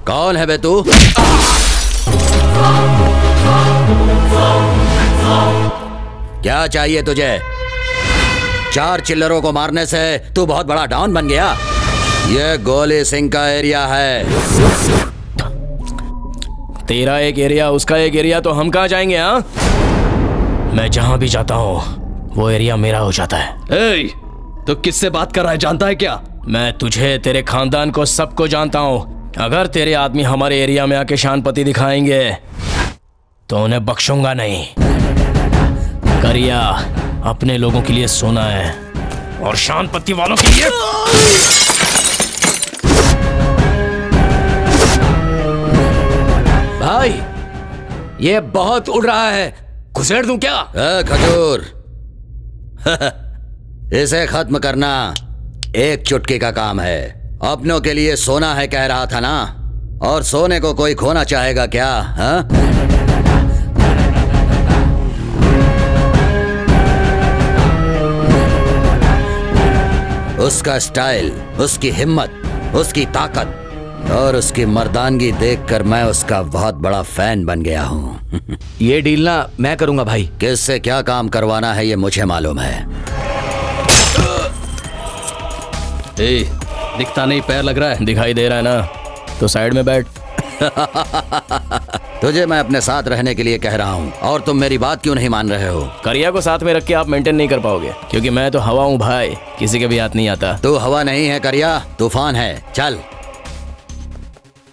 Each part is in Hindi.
कौन है बे तू? क्या चाहिए तुझे? 4 चिल्लरों को मारने से तू बहुत बड़ा डॉन बन गया? ये गोली सिंह का एरिया है। तेरा एक एरिया, उसका एक एरिया, तो हम कहाँ जाएंगे? हाँ, मैं जहां भी जाता हूँ वो एरिया मेरा हो जाता है। तो किससे बात कर रहा है, जानता है क्या? मैं तुझे, तेरे खानदान को, सबको जानता हूँ। अगर तेरे आदमी हमारे एरिया में आके शानपति दिखाएंगे तो उन्हें बख्शूंगा नहीं। करिया अपने लोगों के लिए सोना है और शानपति वालों के लिए। भाई ये बहुत उड़ रहा है, घुसेड़ दूं क्या? खजूर इसे खत्म करना एक चुटकी का काम है। अपनों के लिए सोना है कह रहा था ना, और सोने को कोई खोना चाहेगा क्या? हाँ? उसका स्टाइल, उसकी हिम्मत, उसकी ताकत और उसकी मर्दानगी देखकर मैं उसका बहुत बड़ा फैन बन गया हूँ। ये डील ना मैं करूंगा भाई। किससे क्या काम करवाना है ये मुझे मालूम है। दिखता नहीं, पैर लग रहा है। दिखाई दे रहा है ना, तो साइड में बैठ। तुझे मैं अपने साथ रहने के लिए कह रहा हूँ और तुम मेरी बात क्यों नहीं मान रहे हो? करिया को साथ में रख के आप मेंटेन नहीं कर पाओगे, क्योंकि मैं तो हवा हूँ भाई, किसी के भी हाथ नहीं आता। तू हवा नहीं है करिया, तूफान है। चल।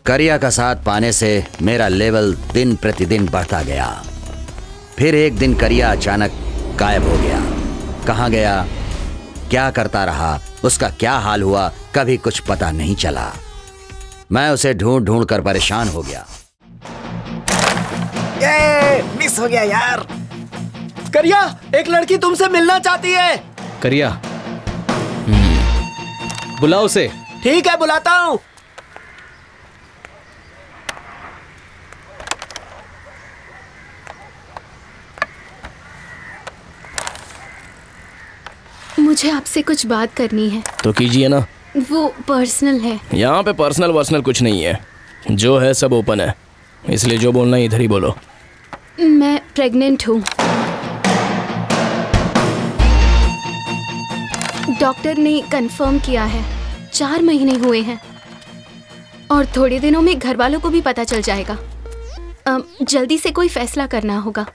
करिया का साथ पाने से मेरा लेवल दिन प्रतिदिन बढ़ता गया। फिर एक दिन करिया अचानक गायब हो गया। कहाँ गया, क्या करता रहा, उसका क्या हाल हुआ, कभी कुछ पता नहीं चला। मैं उसे ढूंढ ढूंढ कर परेशान हो गया। ये मिस हो गया यार। करिया, एक लड़की तुमसे मिलना चाहती है। करिया, बुलाओ उसे। ठीक है, बुलाता हूँ। मुझे आपसे कुछ बात करनी है। तो कीजिए ना। वो पर्सनल है। यहाँ पे पर्सनल वर्सनल कुछ नहीं है, जो है सब ओपन है, इसलिए जो बोलना है इधर ही बोलो। मैं प्रेग्नेंट हूँ। डॉक्टर ने कंफर्म किया है। 4 महीने हुए हैं और थोड़े दिनों में घर वालों को भी पता चल जाएगा। जल्दी से कोई फैसला करना होगा।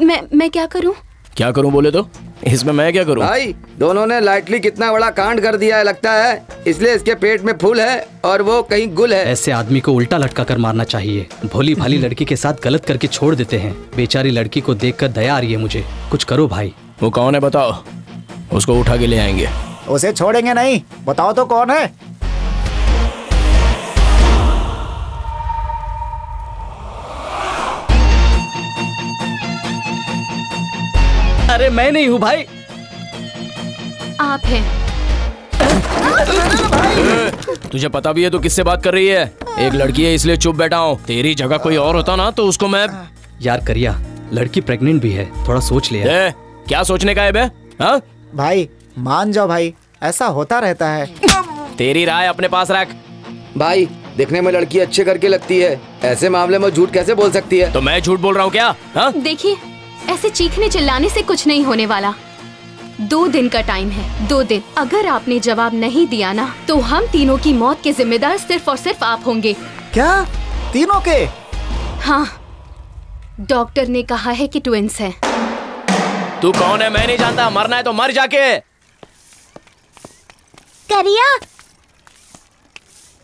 मैं क्या करूँ? क्या करूँ बोले तो? इसमें मैं क्या करूँ? भाई दोनों ने लाइटली कितना बड़ा कांड कर दिया है लगता है, इसलिए इसके पेट में फूल है और वो कहीं गुल है। ऐसे आदमी को उल्टा लटका कर मारना चाहिए। भोली भाली लड़की के साथ गलत करके छोड़ देते हैं। बेचारी लड़की को देखकर दया आ रही है मुझे। कुछ करो भाई। वो कौन है बताओ, उसको उठा के ले आएंगे। उसे छोड़ेंगे नहीं, बताओ तो कौन है? अरे मैं नहीं हूँ भाई। आप हैं। तुझे पता भी है तो किससे बात कर रही है? एक लड़की है इसलिए चुप बैठा हूँ। तेरी जगह कोई और होता ना तो उसको मैं। यार करिया, लड़की प्रेग्नेंट भी है, थोड़ा सोच लिया। क्या सोचने का है बे? हाँ भाई मान जाओ भाई, ऐसा होता रहता है। तेरी राय अपने पास रख। भाई देखने में लड़की अच्छे करके लगती है, ऐसे मामले में झूठ कैसे बोल सकती है? तो मैं झूठ बोल रहा हूँ क्या? हाँ? देखिए ऐसे चीखने चिल्लाने से कुछ नहीं होने वाला। 2 दिन का टाइम है, 2 दिन। अगर आपने जवाब नहीं दिया ना तो हम तीनों की मौत के जिम्मेदार सिर्फ और सिर्फ आप होंगे। क्या? तीनों के? हाँ, डॉक्टर ने कहा है कि ट्विंस हैं। तू कौन है? मैं नहीं जानता। मरना है तो मर जाके। करिया,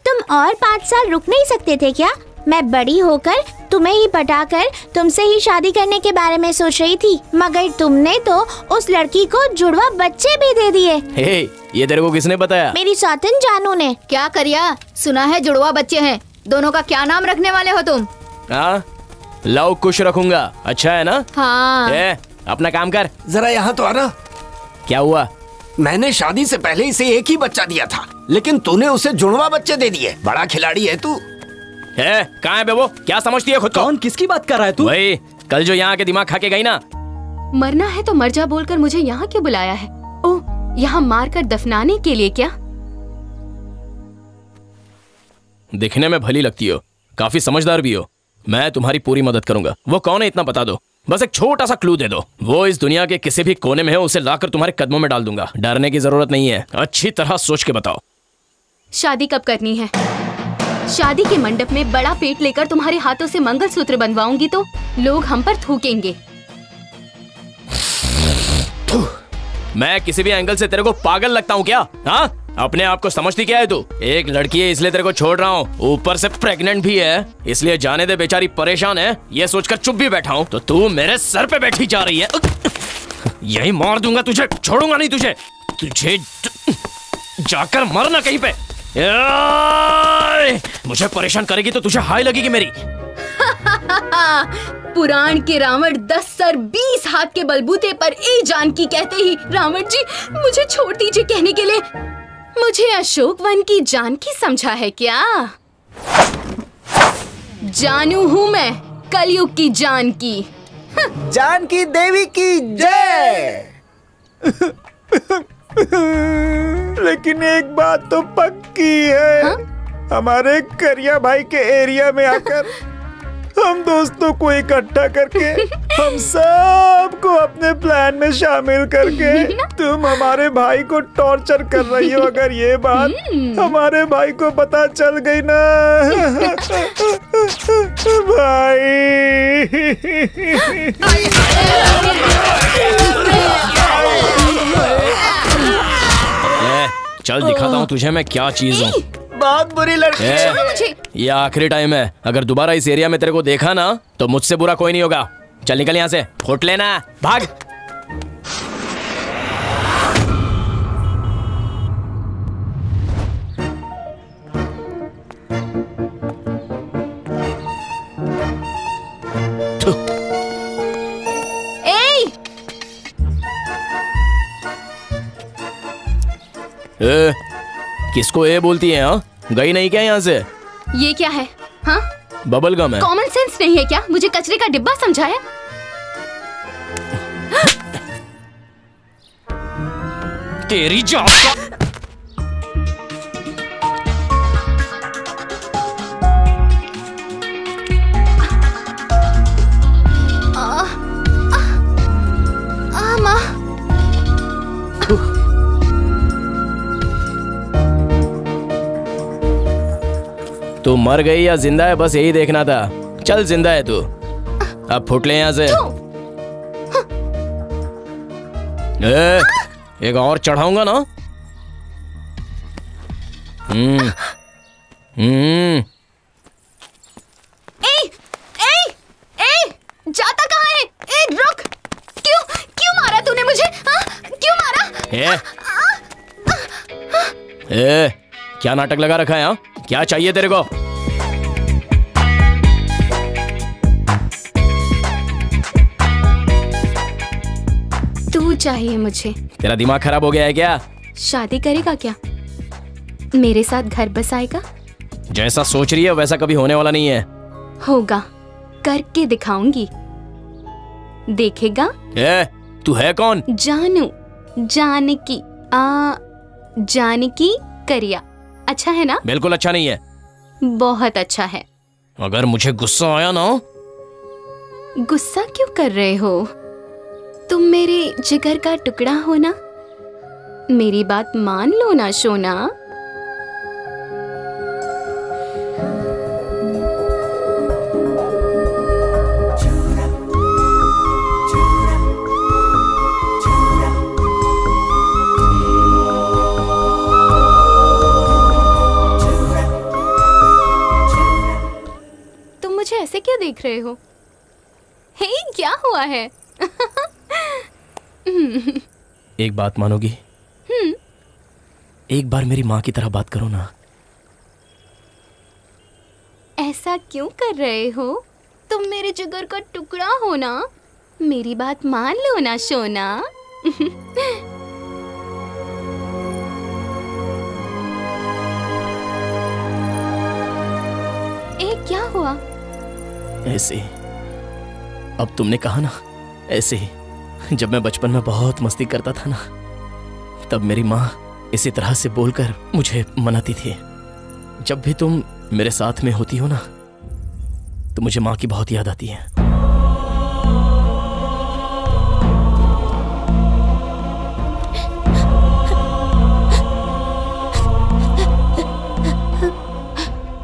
तुम और 5 साल रुक नहीं सकते थे क्या? मैं बड़ी होकर तुम्हें ही पटाकर तुमसे ही शादी करने के बारे में सोच रही थी, मगर तुमने तो उस लड़की को जुड़वा बच्चे भी दे दिए। हे, ये तेरे को किसने बताया? मेरी सौतन जानू ने। क्या करिया, सुना है जुड़वा बच्चे हैं। दोनों का क्या नाम रखने वाले हो तुम? हाँ, लव कुश रखूंगा। अच्छा है ना? हाँ। अपना काम कर। जरा यहाँ तो आना। क्या हुआ? मैंने शादी से पहले इसे एक ही बच्चा दिया था, लेकिन तूने उसे जुड़वा बच्चे दे दिए। बड़ा खिलाड़ी है तू। कहाँ है बे वो? क्या समझती है खुद को? कौन? किसकी बात कर रहा है तू? वही कल जो यहाँ के दिमाग खा के गई ना। मरना है तो मर जा बोलकर मुझे यहाँ क्यों बुलाया है? ओह, यहाँ मारकर दफनाने के लिए क्या? दिखने में भली लगती हो, काफी समझदार भी हो। मैं तुम्हारी पूरी मदद करूंगा। वो कौन है इतना बता दो, बस एक छोटा सा क्लू दे दो। वो इस दुनिया के किसी भी कोने में है, उसे लाकर तुम्हारे कदमों में डाल दूंगा। डरने की जरूरत नहीं है, अच्छी तरह सोच के बताओ। शादी कब करनी है? शादी के मंडप में बड़ा पेट लेकर तुम्हारे हाथों से मंगलसूत्र बनवाऊंगी तो लोग हम पर थूकेंगे। मैं किसी भी एंगल से तेरे को पागल लगता हूँ क्या? हाँ, अपने आप को समझती क्या है तू? एक लड़की है इसलिए तेरे को छोड़ रहा हूँ, ऊपर से प्रेग्नेंट भी है, इसलिए जाने दे, बेचारी परेशान है, ये सोचकर चुप भी बैठा हूँ। तो तू मेरे सर पे बैठी जा रही है। यही मार दूंगा तुझे, छोड़ूंगा नहीं तुझे। तुझे जाकर मरना कहीं पे। मुझे परेशान करेगी तो तुझे हाय लगेगी मेरी। पुराण के रावण 10 सर 20 हाथ के बलबूते पर ए जानकी कहते ही रावण जी मुझे छोड़ दीजिए कहने के लिए मुझे अशोक वन की जानकी समझा है क्या? जानू हूँ मैं, कलयुग की जानकी। जानकी देवी की जय। लेकिन एक बात तो पक्की है। हाँ? हमारे करिया भाई के एरिया में आकर हम दोस्तों को इकट्ठा करके हम सबको अपने प्लान में शामिल करके तुम हमारे भाई को टॉर्चर कर रही हो। अगर ये बात हमारे भाई को पता चल गई ना भाई। चल दिखाता हूँ तुझे मैं क्या चीज हूँ। बहुत बुरी लड़की है मुझे। ये आखिरी टाइम है, अगर दोबारा इस एरिया में तेरे को देखा ना तो मुझसे बुरा कोई नहीं होगा। चल निकल यहाँ से, फुट लेना, भाग। किसको ए बोलती है? हाँ, गई नहीं क्या यहाँ से? ये क्या है? हाँ, बबल गम है। कॉमन सेंस नहीं है क्या? मुझे कचरे का डिब्बा समझा है? तेरी जात का। माँ। तू मर गई या जिंदा है, बस यही देखना था। चल जिंदा है तू, अब फुट ले यहाँ से। एक और चढ़ाऊंगा ना। जाता कहाँ है? रुक। क्यों मारा तूने मुझे? क्यों मारा? क्या नाटक लगा रखा है? हाँ, क्या चाहिए तेरे को? तू चाहिए मुझे। तेरा दिमाग खराब हो गया है क्या? शादी करेगा क्या? मेरे साथ घर बसाएगा? जैसा सोच रही है वैसा कभी होने वाला नहीं है। होगा, करके दिखाऊंगी, देखेगा। तू है कौन? जानू, जानकी। जानकी करिया। अच्छा है ना? बिल्कुल अच्छा नहीं है। बहुत अच्छा है। अगर मुझे गुस्सा आया ना। गुस्सा क्यों कर रहे हो? तुम मेरे जिगर का टुकड़ा हो ना, मेरी बात मान लो ना सोना। तुम मुझे ऐसे क्यों देख रहे हो? हे, क्या हुआ है? एक बात मानोगी? एक बार मेरी माँ की तरह बात करो ना। ऐसा क्यों कर रहे हो? तुम मेरे जिगर का टुकड़ा हो ना, मेरी बात मान लो ना सोना। क्या हुआ? ऐसे, अब तुमने कहा ना ऐसे ही। जब मैं बचपन में बहुत मस्ती करता था ना, तब मेरी माँ इसी तरह से बोलकर मुझे मनाती थी। जब भी तुम मेरे साथ में होती हो ना, तो मुझे माँ की बहुत याद आती है।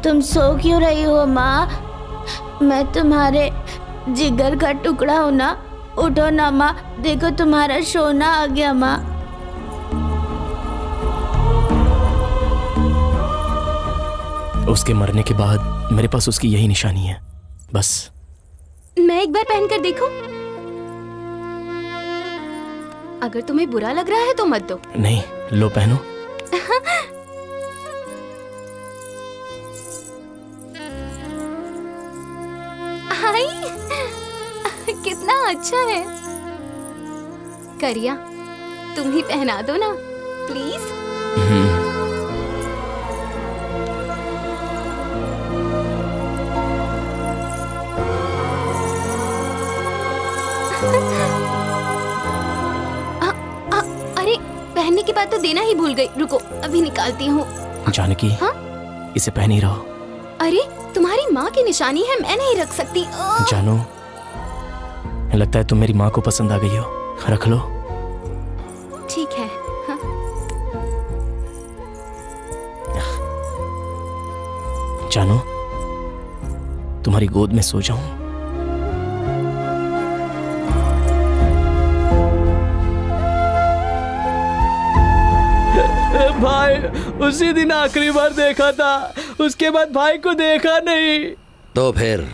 तुम सो क्यों रही हो माँ? मैं तुम्हारे जिगर का टुकड़ा हूँ ना। उठो ना माँ, देखो तुम्हारा सोना आ गया माँ। उसके मरने के बाद मेरे पास उसकी यही निशानी है, बस। मैं एक बार पहनकर देखूं? अगर तुम्हें बुरा लग रहा है तो मत दो। नहीं, लो पहनो। हाय, कितना अच्छा है। करिया, तुम ही पहना दो ना प्लीज। अरे, पहनने की बात तो देना ही भूल गई। रुको, अभी निकालती हूँ। जानकी, हाँ? इसे पहन ही रहो। अरे, तुम्हारी माँ की निशानी है, मैं नहीं रख सकती। जानो, लगता है तुम मेरी माँ को पसंद आ गई हो। रख लो। ठीक है। हाँ? जानो, तुम्हारी गोद में सो जाऊं? भाई, उसी दिन आखिरी बार देखा था, उसके बाद भाई को देखा नहीं। तो फिर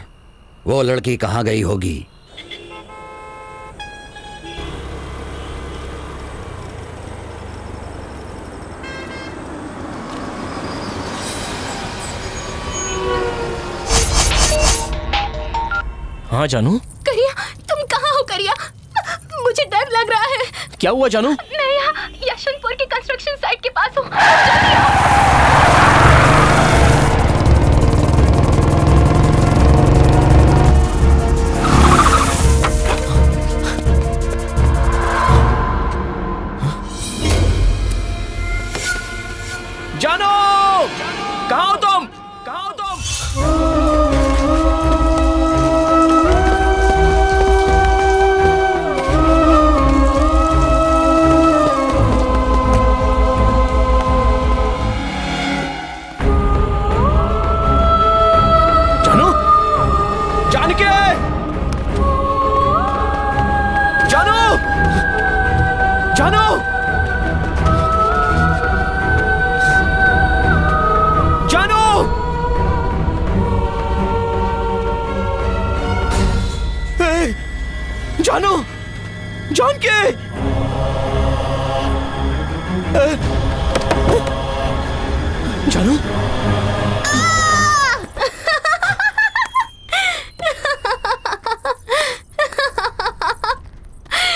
वो लड़की कहाँ गई होगी? हाँ जानू। करिया, तुम कहाँ हो करिया? मुझे डर लग रहा है। क्या हुआ जानू? मैं यहाँ यशवंतपुर की कंस्ट्रक्शन साइट के पास हूँ। जानू, कहाँ हो तुम? कहाँ हो तुम? जानू, जान के जानू,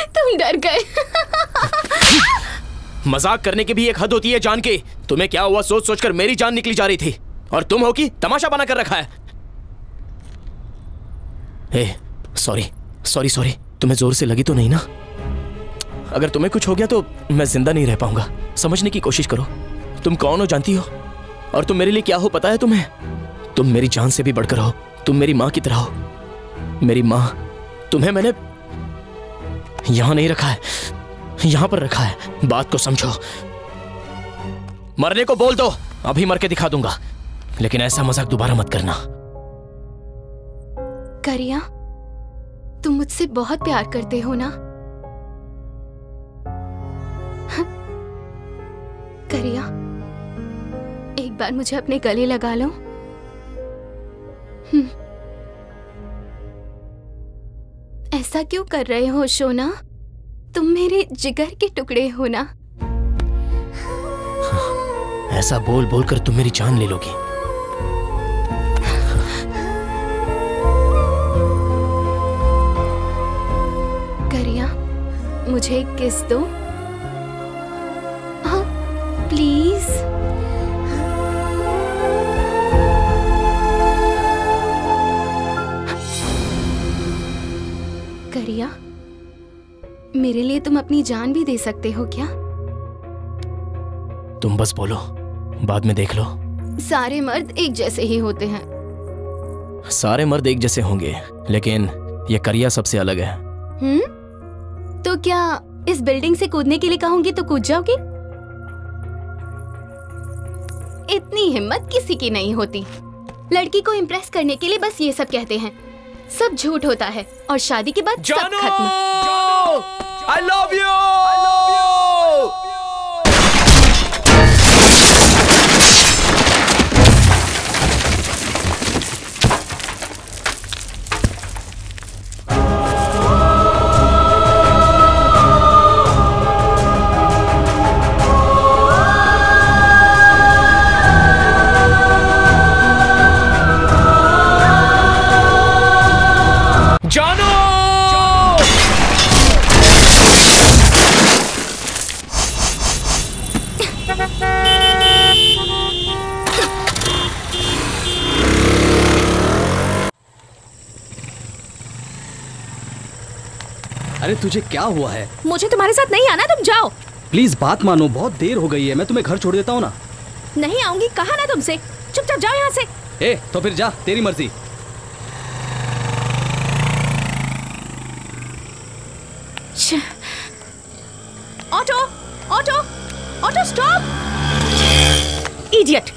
तुम डर गए। मजाक करने की भी एक हद होती है जान के। तुम्हें क्या हुआ सोच सोचकर मेरी जान निकली जा रही थी, और तुम हो कि तमाशा बना कर रखा है। सॉरी सॉरी सॉरी, तुम्हें जोर से लगी तो नहीं ना? अगर तुम्हें कुछ हो गया तो मैं जिंदा नहीं रह पाऊंगा। समझने की कोशिश करो। तुम कौन हो जानती हो, और तुम मेरे लिए क्या हो पता है तुम्हें? तुम मेरी जान से भी बढ़कर हो। तुम मेरी माँ की तरह हो। मेरी माँ, तुम्हें मैंने यहाँ नहीं रखा है, यहाँ पर रखा है। बात को समझो। मरने को बोल दो, अभी मर के दिखा दूंगा, लेकिन ऐसा मजाक दोबारा मत करना। करिया, तुम मुझसे बहुत प्यार करते हो ना? करिया, एक बार मुझे अपने गले लगा लो। ऐसा क्यों कर रहे हो शोना? तुम मेरे जिगर के टुकड़े हो ना? ऐसा बोल बोल कर तुम मेरी जान ले लोगी। करिया, मुझे एक किस दो। हाँ, प्लीज। करिया, मेरे लिए तुम अपनी जान भी दे सकते हो क्या? तुम बस बोलो, बाद में देख लो। सारे मर्द एक जैसे ही होते हैं। सारे मर्द एक जैसे होंगे, लेकिन ये करिया सबसे अलग है। तो क्या इस बिल्डिंग से कूदने के लिए कहूंगी तो कूद जाओगी? इतनी हिम्मत किसी की नहीं होती। लड़की को इम्प्रेस करने के लिए बस ये सब कहते हैं। सब झूठ होता है और शादी के बाद सब खत्म। I love you! I love you! अरे तुझे क्या हुआ है? मुझे तुम्हारे साथ नहीं आना, तुम जाओ। प्लीज बात मानो, बहुत देर हो गई है। मैं तुम्हें घर छोड़ देता हूँ ना। नहीं आऊंगी, कहा ना तुमसे। चुपचाप जाओ यहाँ से। ए, तो फिर जा, तेरी मर्जी। Auto, auto, auto stop. Idiot.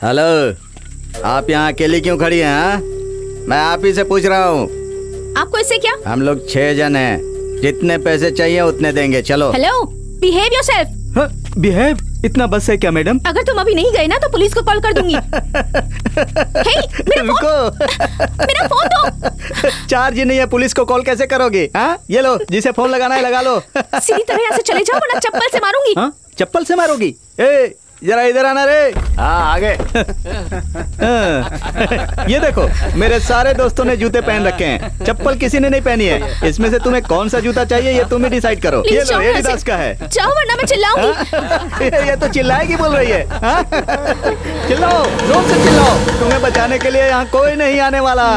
Hello, आप यहाँ अकेली क्यों खड़ी हैं? हाँ? मैं आप ही से पूछ रहा हूँ। आपको इससे क्या? हम लोग 6 जन हैं, जितने पैसे चाहिए उतने देंगे। चलो। Hello, behave yourself. बिहेव? इतना बस है क्या मैडम? अगर तुम अभी नहीं गए ना तो पुलिस को कॉल कर दूंगी। हे, मेरा फोन दो। चार्ज ही नहीं है, पुलिस को कॉल कैसे करोगे? हाँ, ये लो, जिसे फोन लगाना है लगा लो। सीधी तरह यहाँ से चले जाओ वरना चप्पल से मारूंगी। हाँ? चप्पल से मारोगी? ए, जरा इधर आना रे। हाँ, आगे। ये देखो, मेरे सारे दोस्तों ने जूते पहन रखे हैं, चप्पल किसी ने नहीं पहनी है। इसमें से तुम्हें कौन सा जूता चाहिए ये तुम ही डिसाइड करो। ये लो, एडिडास का है। जाओ वरना मैं चिल्लाऊंगी। ये तो चिल्लाएगी बोल रही है। हाँ? चिल्लाओ, जोर से चिल्लाओ, तुम्हें बचाने के लिए यहाँ कोई नहीं आने वाला।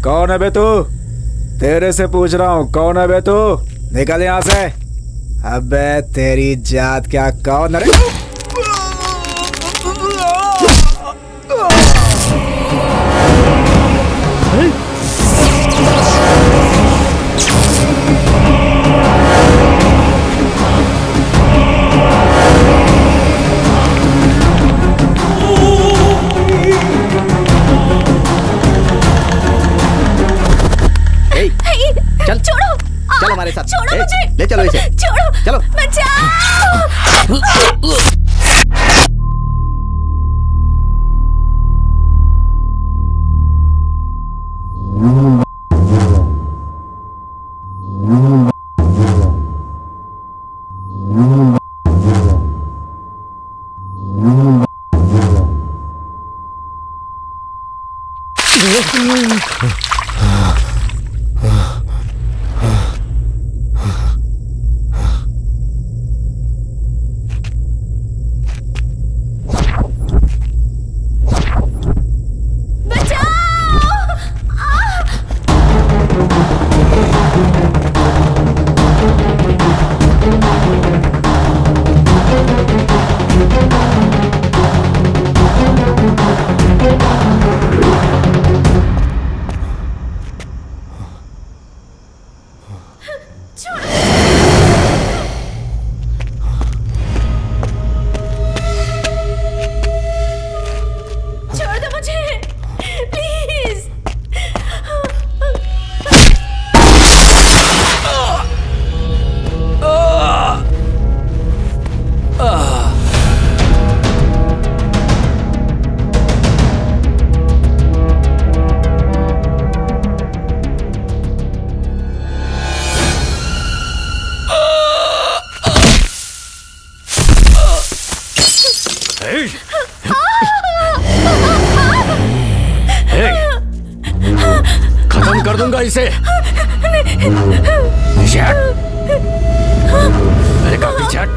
कौन है बे तू? तेरे से पूछ रहा हूँ, कौन है बे तू? निकल यहाँ से। अबे तेरी जात क्या, कौन है? चल, छोड़ो, चल हमारे साथ। छोड़ो मुझे। ले चलो इसे। छोड़ो, चलो। बचाओ। खत्म कर दूंगा इसे। मेरे का पीछे हट।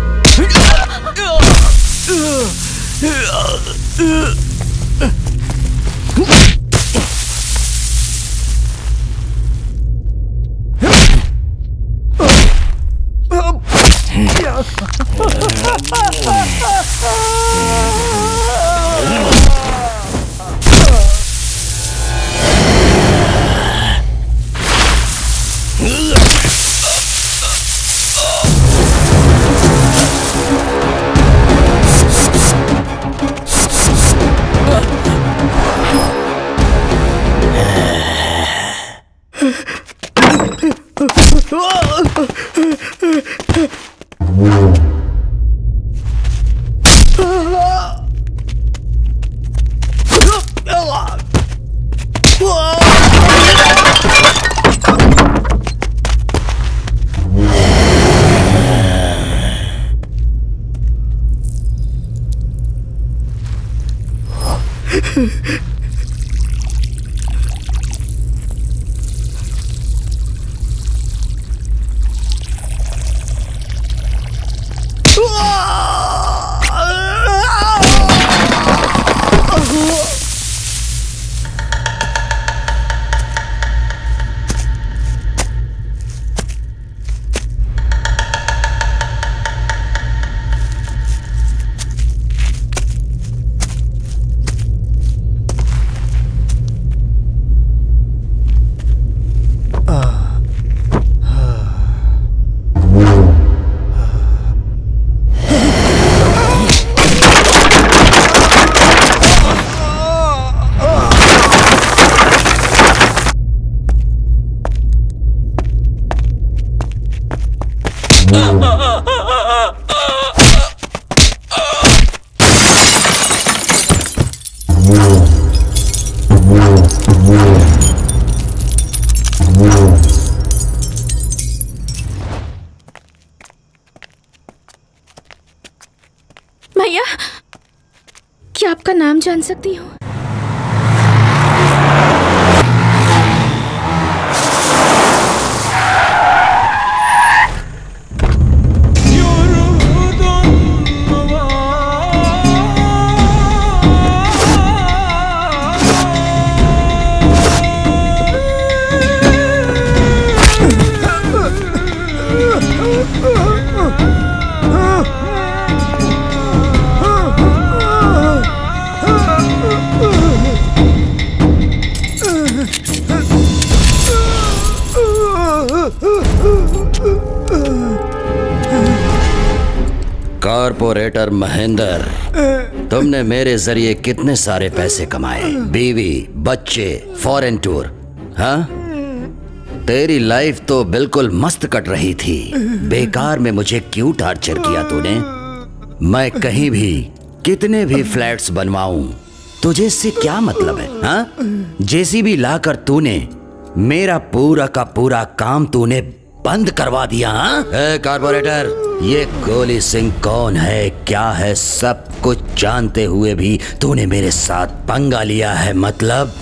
भैया, क्या आपका नाम जान सकती हूँ? कॉर्पोरेटर महेंद्र, तुमने मेरे जरिए कितने सारे पैसे कमाए, बीवी, बच्चे, फॉरेन टूर। हाँ, तेरी लाइफ तो बिल्कुल मस्त कट रही थी। बेकार में मुझे क्यों टार्चर किया तूने? मैं कहीं भी कितने भी फ्लैट्स बनवाऊं, तुझे इससे क्या मतलब है? हाँ, जेसीबी लाकर तूने मेरा पूरा का पूरा काम तूने बंद करवा दिया। हाँ, कॉर्पोरेटर, ये गोली सिंह कौन है, क्या है, सब कुछ जानते हुए भी तूने मेरे साथ पंगा लिया है, मतलब?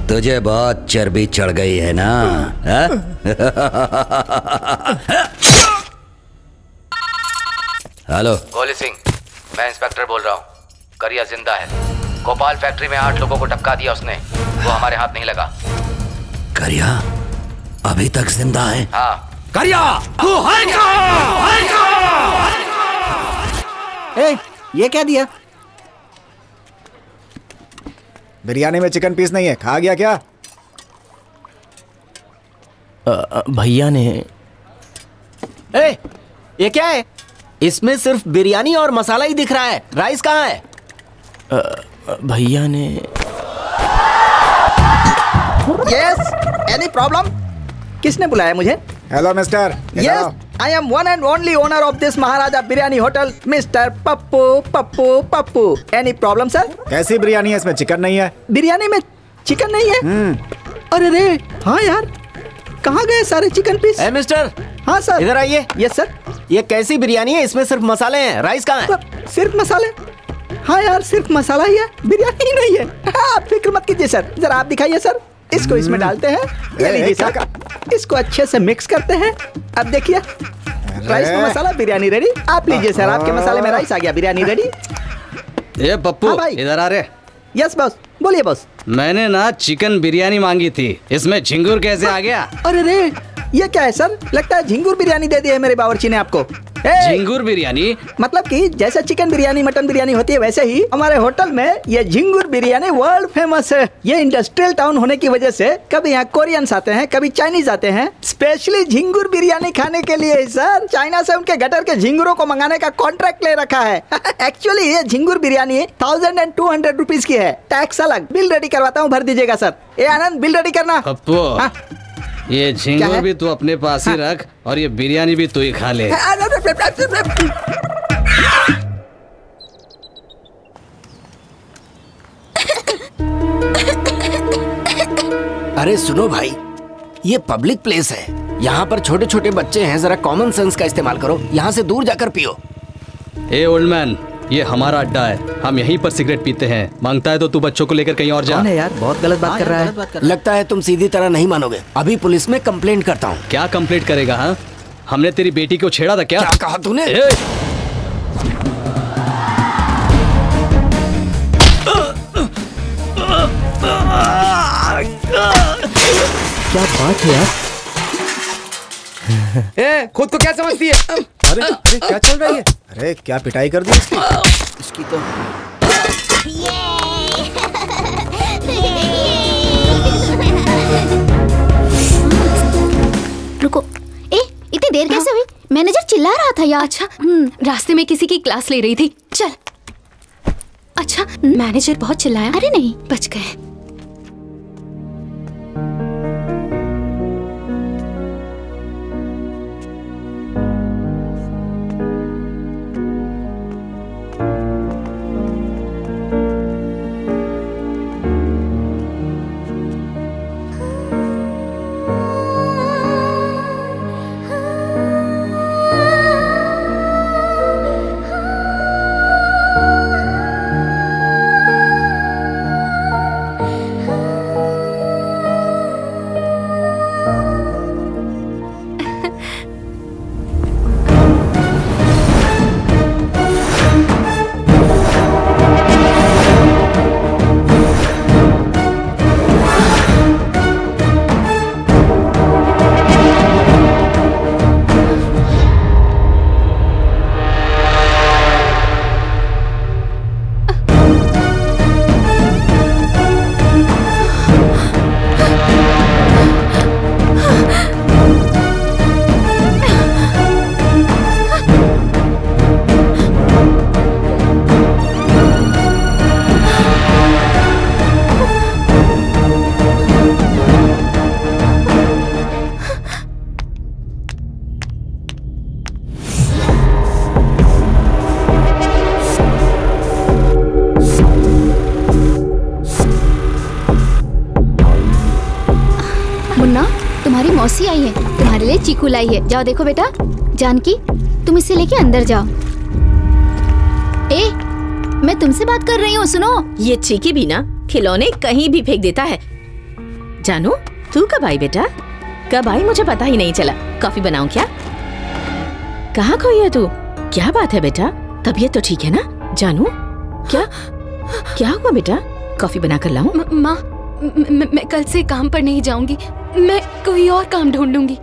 तुझे बहुत चर्बी चढ़ गई है ना? हेलो। गोली सिंह, मैं इंस्पेक्टर बोल रहा हूँ। करिया जिंदा है। गोपाल फैक्ट्री में 8 लोगों को टपका दिया उसने, वो हमारे हाथ नहीं लगा। करिया अभी तक जिंदा है? हाँ। करिया तू है कहाँ? ये क्या दिया? बिरयानी में चिकन पीस नहीं है, खा गया क्या? भैया ने। ये क्या है? इसमें सिर्फ बिरयानी और मसाला ही दिख रहा है, राइस कहाँ है? भैया ने। Yes, any problem? किसने बुलाया मुझे? Hello mister. Yes, I am one and only owner of this Maharaja biryani hotel, mister Pappu Pappu Pappu. Any problem sir? कैसी बिरयानी है, इसमें चिकन नहीं है? बिरयानी में चिकन नहीं है? अरे रे, हाँ यार, कहाँ गए सारे चिकन पीस? मिस्टर। हाँ सर। इधर आइए। Yes sir. ये कैसी बिरयानी है? इसमें सिर्फ मसाले हैं, राइस कहाँ है? सिर्फ मसाले? हाँ यार, सिर्फ मसाला ही है, बिरयानी ही नहीं है। हाँ, आप फिक्र मत कीजिए सर, जरा आप दिखाइए सर। इसको इसमें डालते हैं, ये लीजिए सर, इसको अच्छे से मिक्स करते हैं। अब देखिए, राइस में मसाला, बिरयानी रेडी। आप लीजिए सर, आपके मसाले में राइस आ गया, बिरयानी रेडी। ये पप्पू, इधर आ रहे। यस बॉस, बोलिए बॉस। मैंने ना चिकन बिरयानी मांगी थी, इसमें झिंगुर कैसे आ गया? अरे रे, ये क्या है सर? लगता है झिंगुर बिरयानी दे दी है मेरे बावर्ची ने आपको। झिंगुर बिरयानी? मतलब कि जैसे चिकन बिरयानी मटन बिरयानी होती है, वैसे ही हमारे होटल में ये झिंगुर बिरयानी वर्ल्ड फेमस है। ये इंडस्ट्रियल टाउन होने की वजह से कभी यहाँ कोरियंस आते हैं, कभी चाइनीज आते हैं, स्पेशली झिंगुर बिरयानी खाने के लिए। सर, चाइना से उनके गटर के झिंगुरों को मंगाने का कॉन्ट्रैक्ट ले रखा है। एक्चुअली ये झिंगुर बिरयानी 1200 रुपीज की है, टैक्स अलग। बिल रेडी करवाता हूँ, भर दीजिएगा सर। ए आनंद, बिल रेडी करना। ये झिंगुर भी तू अपने पास ही रख और ये बिरयानी भी तू ही खा ले। अरे सुनो भाई, ये पब्लिक प्लेस है, यहाँ पर छोटे छोटे बच्चे हैं, जरा कॉमन सेंस का इस्तेमाल करो, यहाँ से दूर जाकर पियो। ए ओल्ड मैन, ये हमारा अड्डा है, हम यहीं पर सिगरेट पीते हैं। मांगता है तो तू बच्चों को लेकर कहीं और जा। कौन है यार, बहुत गलत बात कर रहा है। लगता है तुम सीधी तरह नहीं मानोगे, अभी पुलिस में कंप्लेंट करता हूँ। क्या कंप्लेंट करेगा? हाँ, हमने तेरी बेटी को छेड़ा था क्या? क्या कहा तूने? क्या बात है यार? खुद को क्या समझती है? अरे अरे क्या चल रहा है? अरे क्या पिटाई कर दी इसकी तो। रुको, इतनी देर कैसे हुई? मैनेजर चिल्ला रहा था यार। अच्छा, रास्ते में किसी की क्लास ले रही थी। चल। अच्छा, मैनेजर बहुत चिल्लाया? अरे नहीं, बच गए। मौसी आई है, तुम्हारे लिए चीकू लाई है। जाओ देखो बेटा। जानकी, तुम इसे लेके अंदर जाओ। मैं तुमसे बात कर रही हूँ, सुनो। ये चीकी भी ना खिलौने कहीं भी फेंक देता है। जानू, तू कब आई बेटा? कब आई मुझे पता ही नहीं चला। कॉफी बनाऊं क्या? कहाँ खोई है तू? क्या बात है बेटा, तबीयत तो ठीक है ना? जानू, क्या हुआ बेटा? कॉफी बना कर लाऊं? माँ, मैं कल से काम पर नहीं जाऊंगी। मैं कोई और काम ढूंढूंगी।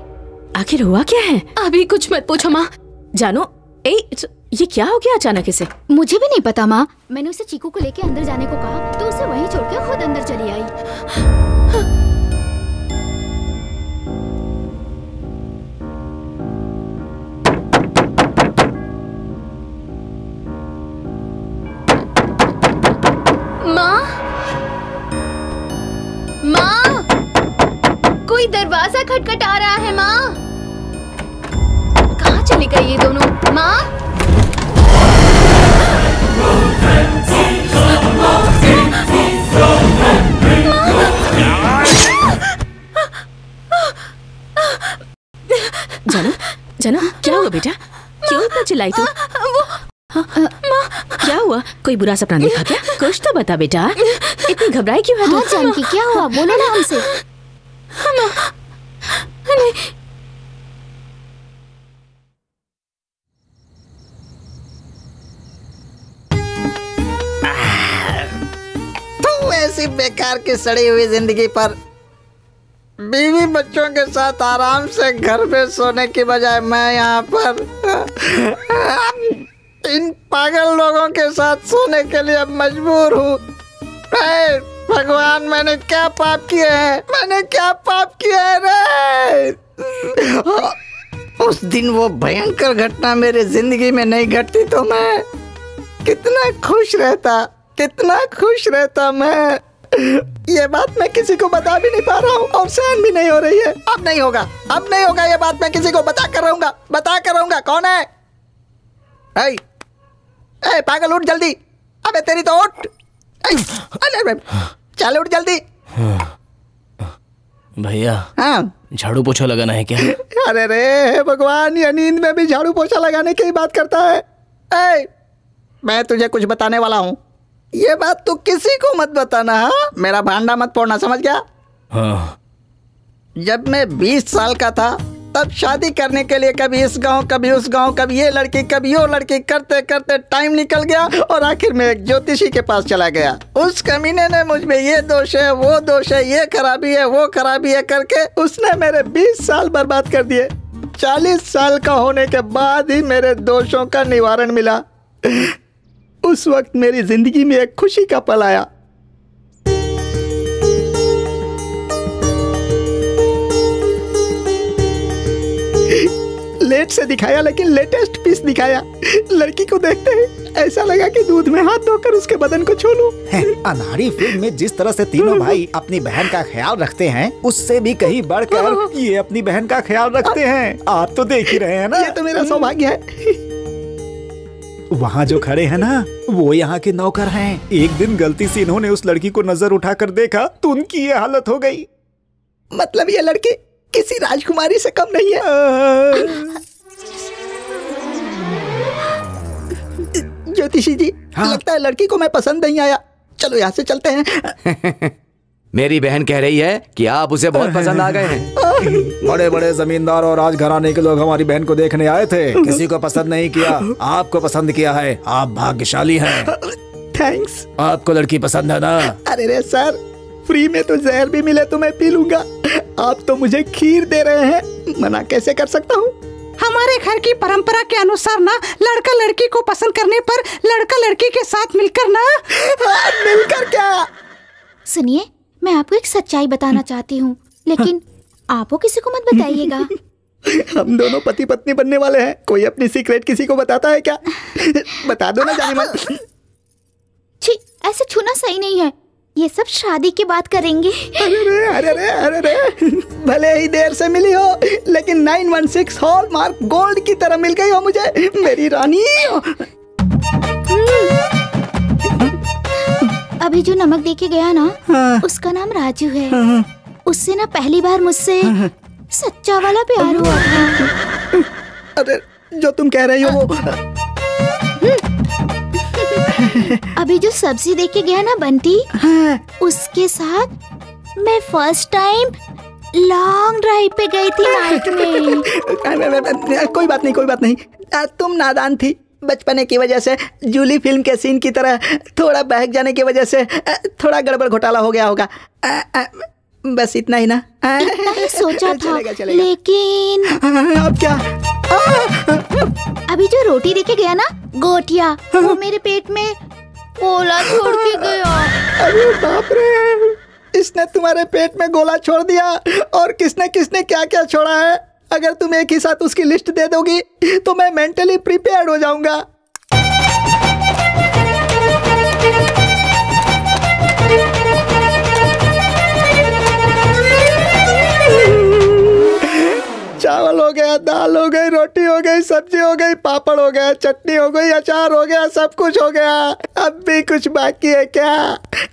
आखिर हुआ क्या है? अभी कुछ मत पूछो माँ। जानू, ये क्या हो गया अचानक इसे? मुझे भी नहीं पता माँ। मैंने उसे चीकू को लेके अंदर जाने को कहा तो उसे वहीं छोड़ के खुद अंदर चली आई। माँ, कोई दरवाजा खटखटा रहा है। माँ, कहाँ चले गए ये दोनों? माँ, जानू, क्या हुआ बेटा? क्यों इतना चिल्लाई तू? क्या हुआ? कोई बुरा सपना देखा क्या? कुछ तो बता बेटा, इतनी घबराई क्यों है? हाँ जानकी, क्या हुआ? बोलो ना हमसे। तू ऐसी बेकार की सड़ी हुई जिंदगी पर बीवी बच्चों के साथ आराम से घर पे सोने की बजाय मैं यहाँ पर इन पागल लोगों के साथ सोने के लिए मजबूर हूँ। भगवान, मैंने क्या पाप किया है? मैंने क्या पाप किया है रे? उस दिन वो भयंकर घटना मेरे जिंदगी में नहीं घटती तो मैं कितना खुश रहता मैं। ये बात मैं किसी को बता भी नहीं पा रहा हूँ और सहन भी नहीं हो रही है। अब नहीं होगा ये बात मैं किसी को बता कर रहूंगा। कौन है? ए पागल, उठ जल्दी। अबे तेरी तो उठ। चल उठ जल्दी। भैया, हाँ, झाड़ू पोछा लगाना है क्या? अरे रे भगवान, ये नींद में भी झाड़ू पोछा लगाने की बात करता है। मैं तुझे कुछ बताने वाला हूँ, ये बात तू किसी को मत बताना। हाँ, मेरा भांडा मत फोड़ना, समझ गया? हाँ। जब मैं 20 साल का था तब शादी करने के लिए कभी इस गांव कभी उस गांव, कभी ये लड़की कभी वो लड़की करते करते टाइम निकल गया और आखिर में एक ज्योतिषी के पास चला गया। उस कमीने ने मुझ में ये दोष है, वो दोष है, ये खराबी है, वो खराबी है करके उसने मेरे 20 साल बर्बाद कर दिए। 40 साल का होने के बाद ही मेरे दोषों का निवारण मिला। उस वक्त मेरी जिंदगी में एक खुशी का पल आया। लेट से दिखाया लेकिन लेटेस्ट पीस दिखाया। लड़की को देखते ही ऐसा लगा कि दूध में हाथ धोकर उसके बदन को छू लूं। अनाड़ी फिल्म में जिस तरह से तीनों भाई अपनी बहन का ख्याल रखते हैं, उससे भी कहीं बढ़कर ये अपनी बहन का ख्याल रखते हैं। आप तो देख ही रहे हैं ना। ये तो मेरा सौभाग्य है। वहाँ जो खड़े हैं ना, वो यहाँ के नौकर हैं। एक दिन गलती से इन्होंने उस लड़की को नजर उठाकर देखा तो उनकी ये हालत हो गई। मतलब ये लड़की किसी राजकुमारी से कम नहीं है। ज्योतिषी जी, हाँ? लगता है लड़की को मैं पसंद नहीं आया। चलो यहाँ से चलते हैं। मेरी बहन कह रही है कि आप उसे बहुत पसंद आ गए हैं। बड़े बड़े जमींदार और राजघराने के लोग हमारी बहन को देखने आए थे, किसी को पसंद नहीं किया, आपको पसंद किया है। आप भाग्यशाली हैं। थैंक्स। आपको लड़की पसंद है ना? अरे रे सर, फ्री में तो जहर भी मिले तो मैं पी लूंगा। आप तो मुझे खीर दे रहे हैं, मना कैसे कर सकता हूँ? हमारे घर की परंपरा के अनुसार ना, लड़का लड़की को पसंद करने पर लड़का लड़की के साथ मिलकर ना। मिलकर क्या? सुनिए, मैं आपको एक सच्चाई बताना चाहती हूँ, लेकिन आप वो किसी को मत बताइएगा। हम दोनों पति पत्नी बनने वाले हैं। कोई अपनी सीक्रेट किसी को बताता है क्या? बता दो ना जाने मन। छी, ऐसे छूना सही नहीं है। ये सब शादी की बात करेंगे। अरे रे, भले ही देर से मिली हो, लेकिन 916 हॉलमार्क गोल्ड की तरह मिल गई हो मुझे, मेरी रानी। अभी जो नमक देके गया ना, हाँ। उसका नाम राजू है। उससे ना पहली बार मुझसे सच्चा वाला प्यार हुआ था। अरे जो तुम कह रही हो वो अभी जो सब्जी देके गया ना बंटी, उसके साथ मैं फर्स्ट टाइम लॉन्ग ड्राइव पे गई थी नाइट में। कोई बात नहीं। तुम नादान थी, बचपने की वजह से जूली फिल्म के सीन की तरह थोड़ा बहक जाने की वजह से थोड़ा गड़बड़ घोटाला हो गया होगा। बस इतना ही ना। इतना ही सोचा था, चलेगा। लेकिन अब क्या? अभी जो रोटी देके गया ना गोटिया, वो मेरे पेट में गोला छोड़ के गया। अरे बाप रे, इसने तुम्हारे पेट में गोला छोड़ दिया। और किसने किसने क्या क्या छोड़ा है? अगर तुम एक ही साथ उसकी लिस्ट दे दोगी तो मैं मेंटली प्रिपेयर्ड हो जाऊंगा। चावल हो गया, दाल हो गई, रोटी हो गई, सब्जी हो गई, पापड़ हो गया, चटनी हो गई, अचार हो गया, सब कुछ हो गया। अब भी कुछ बाकी है क्या?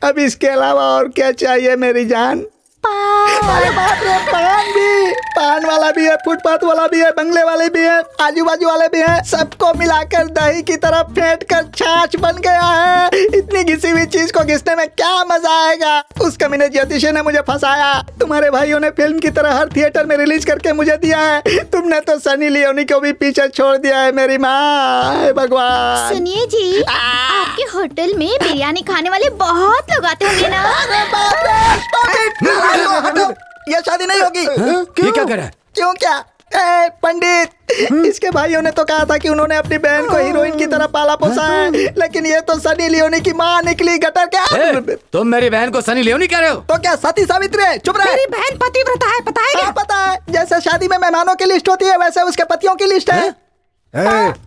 अब इसके अलावा और क्या चाहिए मेरी जान? अरे बाप रे, पान वाला भी है, फुटपाथ वाला भी है, बंगले वाले भी है, आजू बाजू वाले भी हैं। सबको मिलाकर दही की तरह फेंट कर छाछ बन गया है। इतनी घिसी हुई चीज को घिसने में क्या मजा आएगा? उस कमीने ज्योतिषी ने मुझे फंसाया। तुम्हारे भाइयों ने फिल्म की तरह हर थिएटर में रिलीज करके मुझे दिया है। तुमने तो सनी लियोनी को भी पीछे छोड़ दिया है मेरी माँ। भगवान। सुनिए जी, आपके होटल में बिरयानी खाने वाले बहुत लोग आते होंगे ना? ये शादी नहीं होगी। ये क्या कर रहा है? क्यों क्या? पंडित, इसके भाइयों ने तो कहा था कि उन्होंने अपनी बहन को हीरोइन की तरह पाला पोसा है, लेकिन ये तो सनी लियोनी की माँ निकली गटर। क्या तुम मेरी बहन को सनी लियोनी कह रहे हो? तो क्या सती सावित्री है? चुप रहे। मेरी बहन पतिव्रता है, पता है क्या? पता है। जैसे शादी में मेहमानों की लिस्ट होती है, वैसे उसके पतियों की लिस्ट है।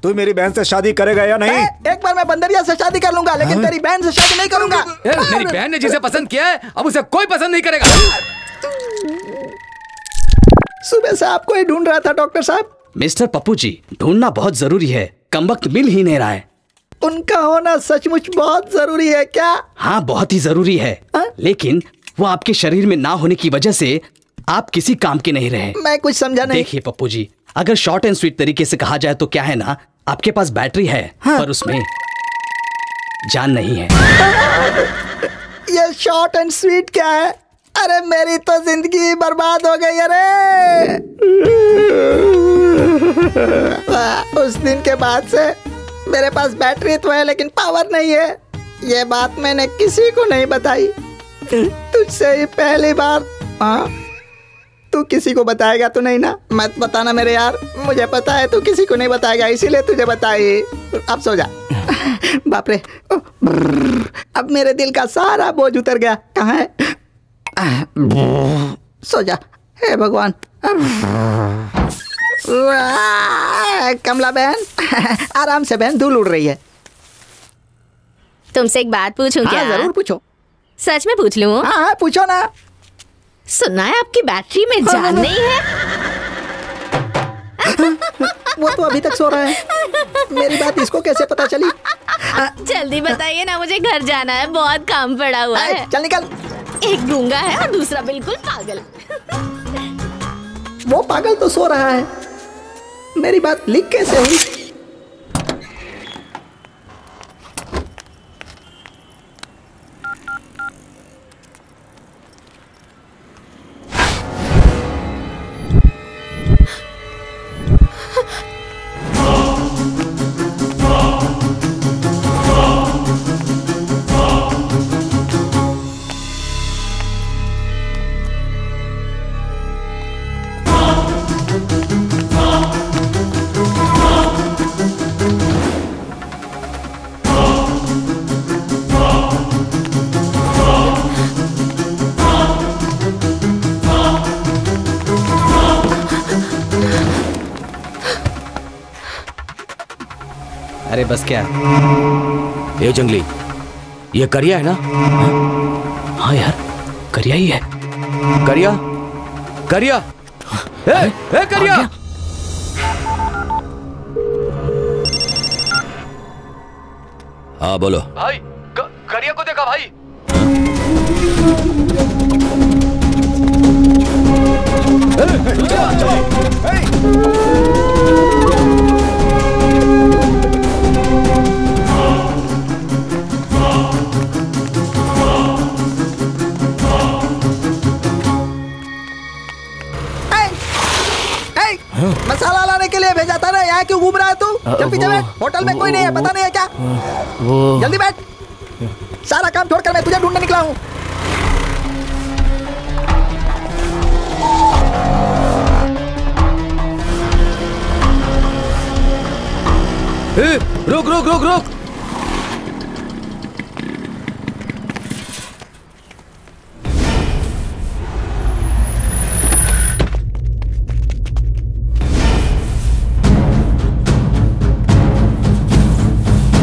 तू मेरी बहन से शादी करेगा या नहीं? एक बार मैं बंदरिया से शादी कर लूंगा, लेकिन तेरी बहन से शादी नहीं करूंगा। मेरी बहन ने जिसे पसंद किया है, अब उसे कोई पसंद नहीं करेगा। सुबह से आपको ही ढूंढ रहा था डॉक्टर साहब। मिस्टर पप्पू जी, ढूंढना बहुत जरूरी है, कमबख्त मिल ही नहीं रहा है। उनका होना सचमुच बहुत जरूरी है क्या? हाँ, बहुत ही जरूरी है। लेकिन वो आपके शरीर में ना होने की वजह से आप किसी काम के नहीं रहे। मैं कुछ समझा नहीं। देखिए पप्पू जी, अगर शॉर्ट एंड स्वीट तरीके से कहा जाए तो क्या है ना, आपके पास बैटरी है, पर उसमें जान नहीं है। ये शॉर्ट एंड स्वीट क्या है? अरे मेरी तो जिंदगी बर्बाद हो गई। अरे उस दिन के बाद से मेरे पास बैटरी तो है, लेकिन पावर नहीं है। ये बात मैंने किसी को नहीं बताई, तुझसे ही पहली बार। हाँ, तू किसी को बताएगा तो नहीं ना? मत बताना मेरे यार, मुझे पता है तू किसी को नहीं बताएगा, इसीलिए तुझे बताई। अब सो जा। बाप रे, अब मेरे दिल का सारा बोझ उतर गया। कहाँ है? सो जा। हे भगवान। कमला बहन, आराम से बहन, धूल उड़ रही है। तुमसे एक बात पूछूं क्या? जरूर पूछो। सच में पूछ लूं? हाँ, पूछो ना। सुना है आपकी बैटरी में जान नहीं है? वो तो अभी तक सो रहा है। मेरी बात इसको कैसे पता चली? जल्दी बताइए ना, मुझे घर जाना है, बहुत काम पड़ा हुआ है। चल निकल। एक गूंगा है और दूसरा बिल्कुल पागल। वो पागल तो सो रहा है, मेरी बात लीक कैसे हुई? अरे बस क्या? ये जंगली, ये करिया है ना? हाँ यार, करिया ही है। करिया, करिया, ए करिया। हाँ बोलो भाई, करिया को देखा भाई। यहाँ क्यों घूम रहा है तू? चल पीछे बैठ, होटल में कोई नहीं है, पता नहीं है क्या? वो जल्दी बैठ, सारा काम छोड़कर मैं तुझे ढूंढने निकला हूँ। रुक रुक रुक रुक।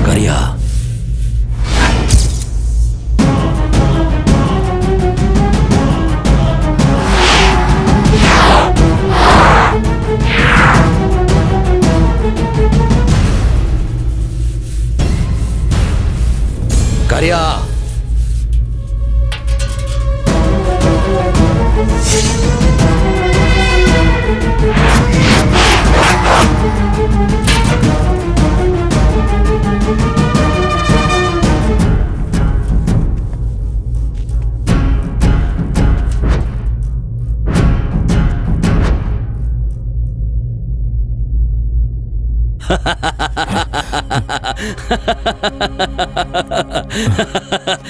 करिया, करिया,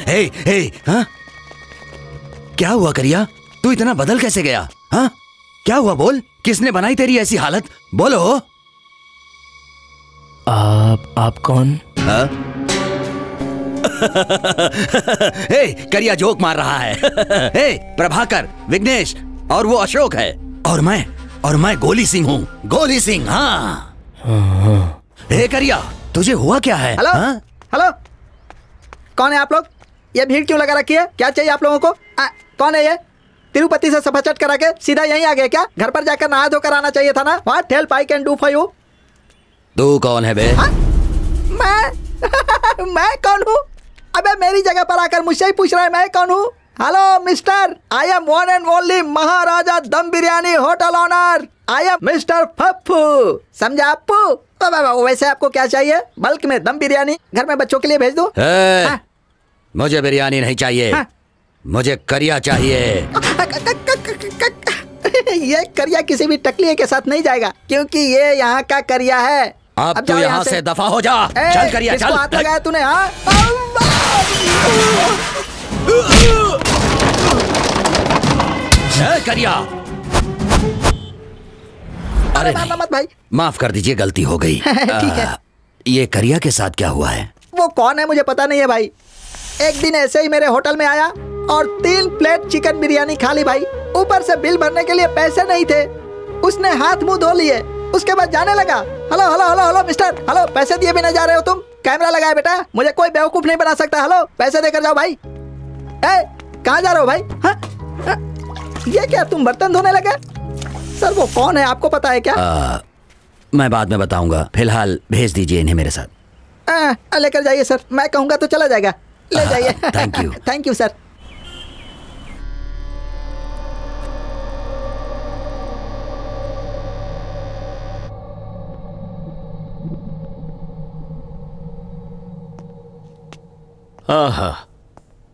हे हे, हाँ? क्या हुआ करिया? तू इतना बदल कैसे गया? हाँ? क्या हुआ बोल? किसने बनाई तेरी ऐसी हालत? बोलो। आप कौन? हाँ? हे, करिया जोक मार रहा है। हे, प्रभाकर, विघ्नेश और वो अशोक है और मैं गोली सिंह हूँ। गोली सिंह, हाँ। हे करिया, तुझे हुआ क्या है? हेलो, हेलो, कौन है आप लोग? ये भीड़ क्यों लगा रखी है? क्या चाहिए आप लोगों को? कौन है ये? तिरुपति से सफा चट करा के सीधा यहीं आ गए क्या? घर पर जाकर नहा धोकर आना चाहिए था ना। What help I can do for you? तू कौन है बे? मैं कौन हूँ? अबे मेरी जगह पर आकर मुझसे ही पूछ रहा है मैं कौन हूँ? Hello mister, I am one and only Maharaja dum biryani hotel owner. I am mister Pappu, समझा अप्पू? वैसे आपको क्या चाहिए? बल्क में दम बिरयानी घर में बच्चों के लिए भेज दूं? मुझे बिरयानी नहीं चाहिए, मुझे करिया चाहिए। ये करिया किसी भी टकलिए के साथ नहीं जाएगा क्योंकि ये यहाँ का करिया है। अब तू यहाँ से दफा हो जा। चल करिया चल। हाथ लगाया तूने? हाँ, करिया। अरे मत भाई, माफ कर दीजिए, गलती हो गई। ठीक है। ये करिया के साथ क्या हुआ है? वो कौन है मुझे पता नहीं है भाई। एक दिन ऐसे ही मेरे होटल में आया और 3 प्लेट चिकन बिरयानी खा ली भाई। ऊपर से बिल भरने के लिए पैसे नहीं थे। उसने हाथ मुंह धो लिए, उसके बाद जाने लगा। Hello hello hello hello mister, hello, पैसे दिए बिना जा रहे हो तुम? कैमरा लगाए बेटा, मुझे कोई बेवकूफ नहीं बना सकता। हेलो, पैसे देकर जाओ भाई। कहाँ जा रहे हो भाई? हाँ? ये क्या, तुम बर्तन धोने लगे? सर वो कौन है आपको पता है क्या? मैं बाद में बताऊंगा, फिलहाल भेज दीजिए इन्हें मेरे साथ। लेकर जाइए सर, मैं कहूंगा तो चला जाएगा। ले जाइए। Thank you. Thank you sir.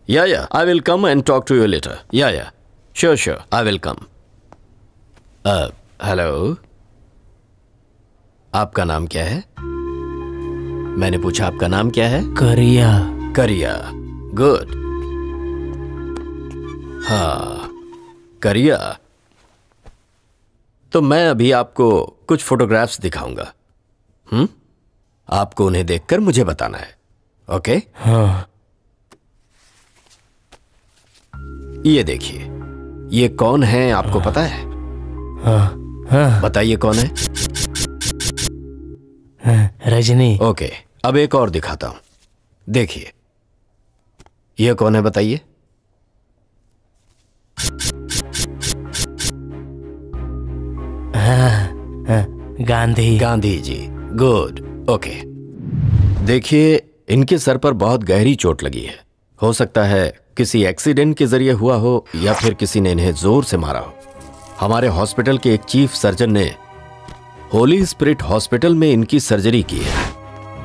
Yeah, I will come and talk to you later. Yeah, sure, I will come. Hello, आपका नाम क्या है? मैंने पूछा आपका नाम क्या है? करिया। करिया, गुड। हाँ, करिया। तो मैं अभी आपको कुछ फोटोग्राफ्स दिखाऊंगा। आपको उन्हें देखकर मुझे बताना है, ओके? हाँ। ये देखिए, ये कौन है आपको पता है? हाँ। बताइए कौन है? रजनी। ओके, अब एक और दिखाता हूं। देखिए, ये कौन है बताइए? गांधी। Gandhi ji, good, okay. देखिए, इनके सर पर बहुत गहरी चोट लगी है। हो सकता है किसी एक्सीडेंट के जरिए हुआ हो या फिर किसी ने इन्हें जोर से मारा हो। हमारे हॉस्पिटल के एक चीफ सर्जन ने होली स्पिरिट हॉस्पिटल में इनकी सर्जरी की है।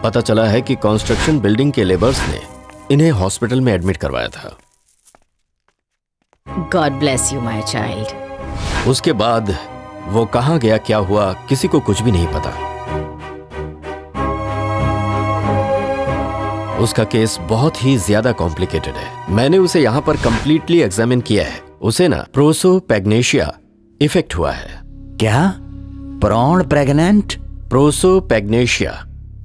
पता चला है कि कंस्ट्रक्शन बिल्डिंग के लेबर्स ने इन्हें हॉस्पिटल में एडमिट करवाया था। God bless you my child. उसके बाद वो कहां गया, क्या हुआ, किसी को कुछ भी नहीं पता। उसका केस बहुत ही ज्यादा कॉम्प्लिकेटेड है। मैंने उसे यहाँ पर कंप्लीटली एग्जामिन किया है। उसे ना प्रोसोपैग्नेशिया इफेक्ट हुआ है। क्या? Prawn pregnant? प्रोसोपैग्नेशिया,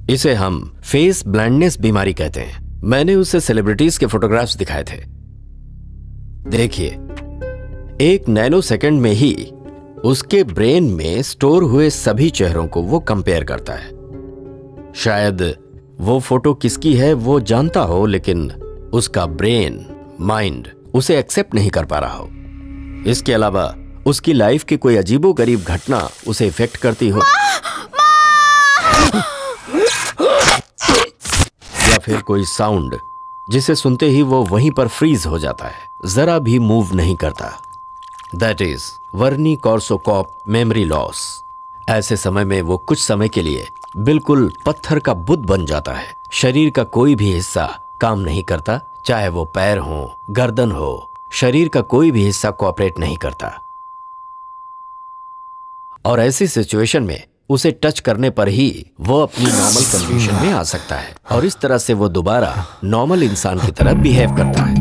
इसे हम फेस ब्लाइंडनेस बीमारी कहते हैं। मैंने उसे सेलिब्रिटीज के फोटोग्राफ्स दिखाए थे। देखिए, 1 नैनो सेकंड में ही उसके ब्रेन में स्टोर हुए सभी चेहरों को वो कंपेयर करता है। शायद वो फोटो किसकी है वो जानता हो, लेकिन उसका ब्रेन, माइंड उसे एक्सेप्ट नहीं कर पा रहा हो। इसके अलावा उसकी लाइफ की कोई अजीबोगरीब घटना उसे इफेक्ट करती हो, या फिर कोई साउंड जिसे सुनते ही वो वहीं पर फ्रीज हो जाता है, जरा भी मूव नहीं करता। That is Wernicke Korsakoff memory loss. ऐसे समय में वो कुछ समय के लिए बिल्कुल पत्थर का बुत बन जाता है। शरीर का कोई भी हिस्सा काम नहीं करता, चाहे वो पैर हो, गर्दन हो, शरीर का कोई भी हिस्सा कोऑपरेट नहीं करता। और ऐसी सिचुएशन में उसे टच करने पर ही वो अपनी नॉर्मल कंडीशन में आ सकता है, और इस तरह से वो दोबारा नॉर्मल इंसान की तरह बिहेव करता है।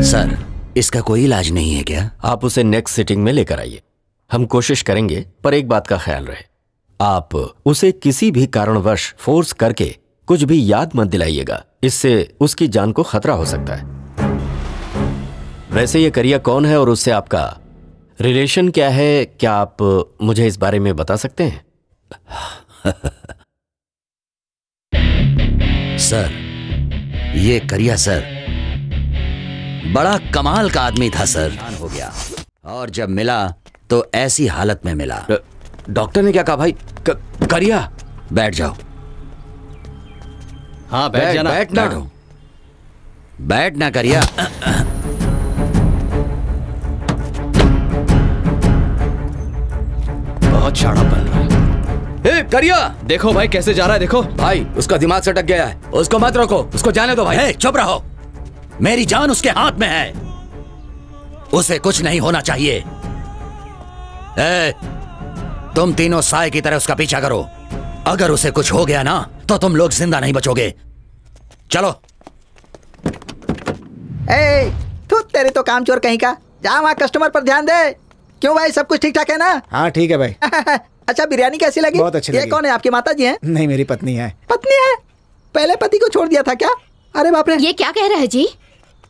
सर, इसका कोई इलाज नहीं है क्या? आप उसे नेक्स्ट सिटिंग में लेकर आइए, हम कोशिश करेंगे, पर एक बात का ख्याल रहे, आप उसे किसी भी कारणवश फोर्स करके कुछ भी याद मत दिलाइएगा, इससे उसकी जान को खतरा हो सकता है। वैसे ये करिया कौन है और उससे आपका रिलेशन क्या है, क्या आप मुझे इस बारे में बता सकते हैं? सर, ये करिया सर बड़ा कमाल का आदमी था सर। हो गया, और जब मिला तो ऐसी हालत में मिला। डॉक्टर ने क्या कहा भाई? करिया? बैठ जाओ। हाँ बैठ जाना। बैठो। बैठना करिया। बहुत शाना बन रहा है। ए, करिया! देखो भाई कैसे जा रहा है, देखो भाई उसका दिमाग सटक गया है, उसको मत रोको, उसको जाने दो भाई। चुप रहो, मेरी जान उसके हाथ में है, उसे कुछ नहीं होना चाहिए। तुम तीनों साए की तरह उसका पीछा करो, अगर उसे कुछ हो गया ना तो तुम लोग जिंदा नहीं बचोगे। चलो। तू तेरी तो काम चोर कहीं का, जा वहाँ कस्टमर पर ध्यान दे। क्यों भाई, सब कुछ ठीक ठाक है ना? हाँ ठीक है भाई। अच्छा, बिरयानी कैसी लगी? बहुत अच्छी लगी। ये कौन है, आपकी माता जी हैं? नहीं, मेरी पत्नी है। पत्नी है? पहले पति को छोड़ दिया था क्या? अरे बाप रे। ये क्या कह रहा है जी?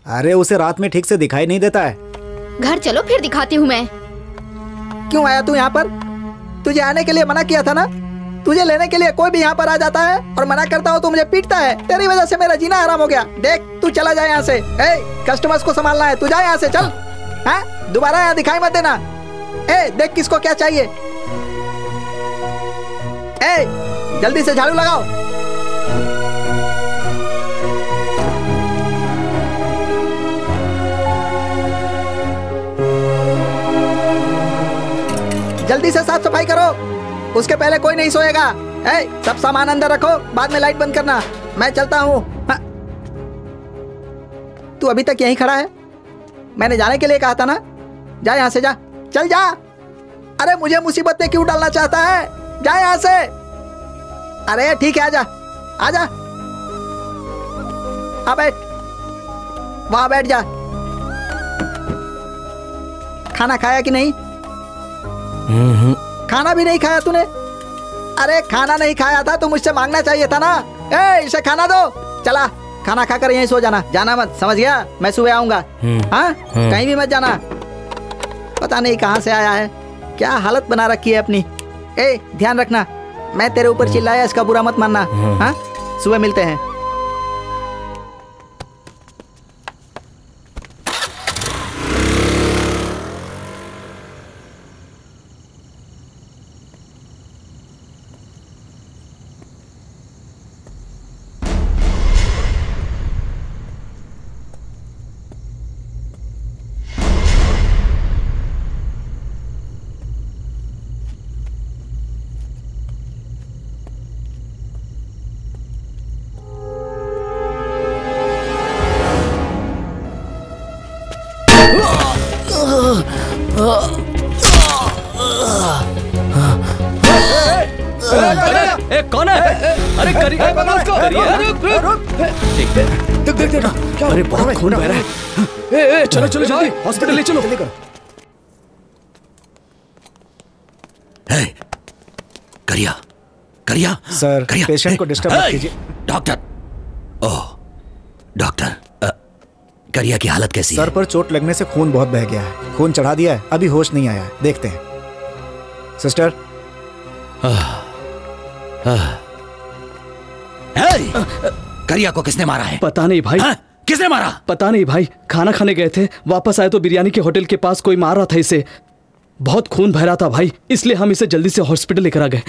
अरे उसे रात में ठीक से दिखाई नहीं देता है। घर चलो फिर दिखाती हूँ मैं। क्यों आया तू यहाँ पर? तुझे आने के लिए मना किया था ना? तुझे लेने के लिए कोई भी यहाँ पर आ जाता है और मना करता हो तो मुझे पीटता है। तेरी वजह से मेरा जीना आराम हो गया। देख, तू चला जाए यहाँ से। कस्टमर्स को संभालना है, तू जा यहाँ से, चल। हाँ, दोबारा यहाँ दिखाई मत देना। देख किसको क्या चाहिए। जल्दी से झाड़ू लगाओ। जल्दी से साफ सफाई करो, उसके पहले कोई नहीं सोएगा। सब सामान अंदर रखो, बाद में लाइट बंद करना। मैं चलता हूँ। तू अभी तक यहीं खड़ा है? मैंने जाने के लिए कहा था ना। जा यहाँ से, जा, चल जा। अरे मुझे मुसीबत में क्यों डालना चाहता है? जा यहाँ से। अरे ठीक है, आजा आजा। हाँ बैठ, वहां बैठ जा। खाना खाया कि नहीं? खाना भी नहीं खाया तूने? अरे खाना नहीं खाया था तो मुझसे मांगना चाहिए था ना। इसे खाना दो। चला, खाना खाकर यहीं सो जाना, जाना मत, समझ गया? मैं सुबह आऊंगा। हाँ, कहीं भी मत जाना। पता नहीं कहाँ से आया है, क्या हालत बना रखी है अपनी। ध्यान रखना, मैं तेरे ऊपर चिल्लाया, इसका बुरा मत मानना। हाँ, सुबह मिलते हैं। कौन है? अरे करिया, अरे बहुत खून बह रहा है। चलो चलो जल्दी हॉस्पिटल ले चलो। करिया, करिया सर, पेशेंट को डिस्टर्ब मत कीजिए। डॉक्टर, ओह डॉक्टर, करिया की हालत कैसी है? सर पर चोट लगने से खून बहुत बह गया है, खून चढ़ा दिया है, अभी होश नहीं आया है, देखते हैं। सिस्टर, करिया को किसने मारा है? पता नहीं भाई। किसने मारा? पता नहीं भाई, खाना खाने गए थे, वापस आए तो बिरयानी के होटल के पास कोई मार रहा था इसे। बहुत खून बह रहा था भाई, इसलिए हम इसे जल्दी से हॉस्पिटल लेकर आ गए।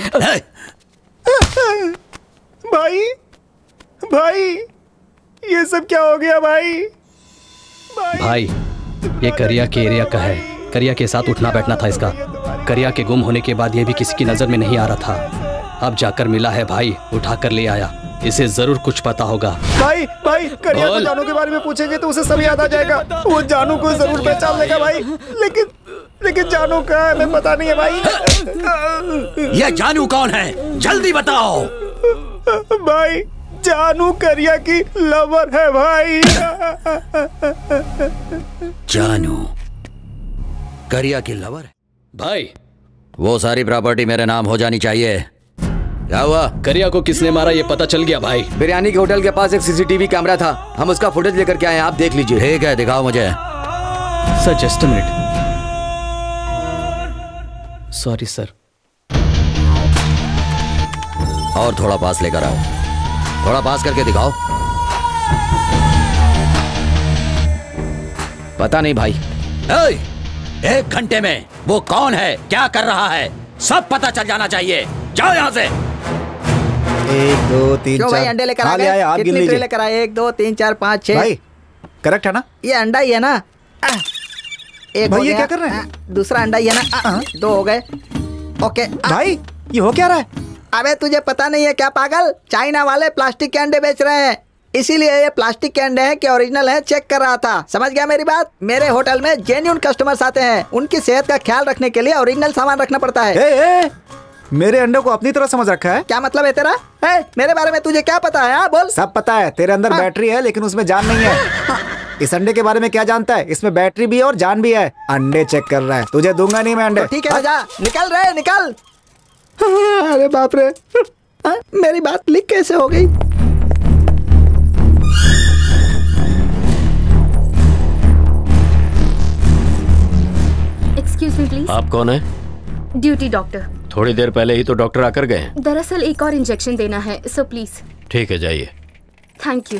भाई भाई ये सब क्या हो गया भाई? भाई ये करिया के एरिया का है, करिया के साथ उठना बैठना था इसका। करिया के गुम होने के बाद ये भी किसी की नजर में नहीं आ रहा था, अब जाकर मिला है भाई, उठा कर ले आया। इसे जरूर कुछ पता होगा। भाई भाई करिया को जानू के बारे में पूछेंगे तो उसे सब याद आ जाएगा, वो जानू को जरूर पहचान लेगा भाई। लेकिन जानू कहाँ है हमें पता नहीं है भाई। ये जानू कौन है? जल्दी बताओ। भाई जानू करिया की लवर है भाई। जानू करिया की लवर है भाई? वो सारी प्रॉपर्टी मेरे नाम हो जानी चाहिए। क्या हुआ? करिया को किसने मारा ये पता चल गया भाई। बिरयानी के होटल के पास एक सीसीटीवी कैमरा था, हम उसका फुटेज लेकर के आए हैं, आप देख लीजिए। ठीक है, दिखाओ मुझे। Sir just a minute. Sorry sir. और थोड़ा पास लेकर आओ, थोड़ा पास करके दिखाओ। पता नहीं भाई। एक घंटे में वो कौन है, क्या कर रहा है, सब पता चल जाना चाहिए। जाओ यहाँ से। 1 2 3 4 भाई अंडे लेकर आ गए? आप गिन कितने लीजिए। लेकर आए? 1 2 3 4 5 6। भाई करेक्ट है ना? ये अंडा ही है ना? एक भाई हो ये गया। क्या कर रहे हैं? दूसरा अंडा ही है ना? 2 हो गए। ओके भाई ये हो क्या रहा है? अबे तुझे पता नहीं है क्या पागल? चाइना वाले प्लास्टिक के अंडे बेच रहे हैं, इसीलिए ये प्लास्टिक के अंडे हैं कि ओरिजिनल है चेक कर रहा था। समझ गया मेरी बात? मेरे होटल में जेन्युइन कस्टमर्स आते हैं, उनकी सेहत का ख्याल रखने के लिए ओरिजिनल सामान रखना पड़ता है। मेरे अंडे को अपनी तरह समझ रखा है? क्या मतलब है तेरा? मेरे बारे में तुझे क्या पता है? बोल। सब पता है, तेरे अंदर बैटरी है लेकिन उसमें जान नहीं है। इस अंडे के बारे में क्या जानता है? इसमें बैटरी भी है और जान भी है। अंडे चेक कर रहा है, तुझे दूंगा नहीं मैं अंडे। ठीक है जा, निकल रहे निकल। अरे बाप रे, मेरी बात लीक कैसे हो गई? Excuse me please. आप कौन है? Duty doctor. थोड़ी देर पहले ही तो डॉक्टर आकर गए हैं। दरअसल एक और इंजेक्शन देना है, सो प्लीज। ठीक है जाइए। Thank you.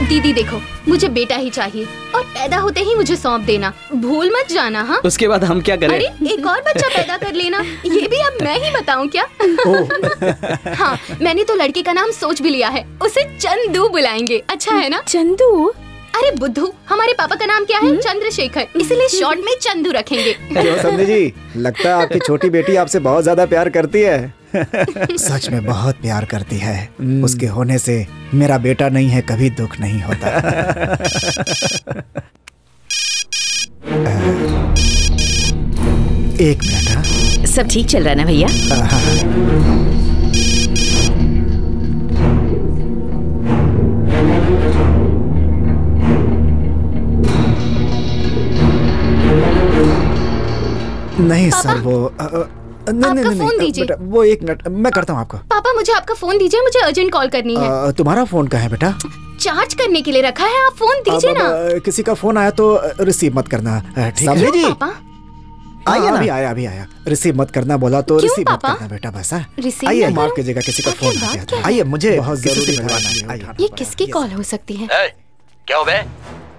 दीदी देखो, मुझे बेटा ही चाहिए और पैदा होते ही मुझे सौंप देना, भूल मत जाना। हाँ, उसके बाद हम क्या करें? अरे एक और बच्चा पैदा कर लेना, ये भी अब मैं ही बताऊं क्या? हाँ, मैंने तो लड़के का नाम सोच भी लिया है, उसे चंदू बुलाएंगे। अच्छा है ना? चंदू? अरे बुद्धू, हमारे पापा का नाम क्या है? चंद्रशेखर, इसलिए शॉर्ट में चंदू रखेंगे। संधि जी, लगता है आपकी छोटी बेटी आपसे बहुत ज्यादा प्यार करती है। सच में बहुत प्यार करती है। उसके होने से मेरा बेटा नहीं है, कभी दुख नहीं होता। एक मिनट। सब ठीक चल रहा है ना भैया? नहीं सर, वो आपका फोन दीजिए। बेटा वो एक मिनट, मैं करता हूँ आपको। पापा मुझे आपका फोन दीजिए, मुझे अर्जेंट कॉल करनी है। तुम्हारा फोन कहाँ है बेटा? चार्ज करने के लिए रखा है, आप फोन दीजिए ना। किसी का फोन आया तो रिसीव मत करना, ठीक है जी? आइए ना। अभी आया। रिसीव मत करना बोला तो रिसीव मत करना बेटा, बस। आइए, माफ कीजिएगा, किसी का फोन आ गया था। आइए, मुझे बहुत जरूरी मिलवाना है। ये किसकी कॉल हो सकती है? क्या हो बे?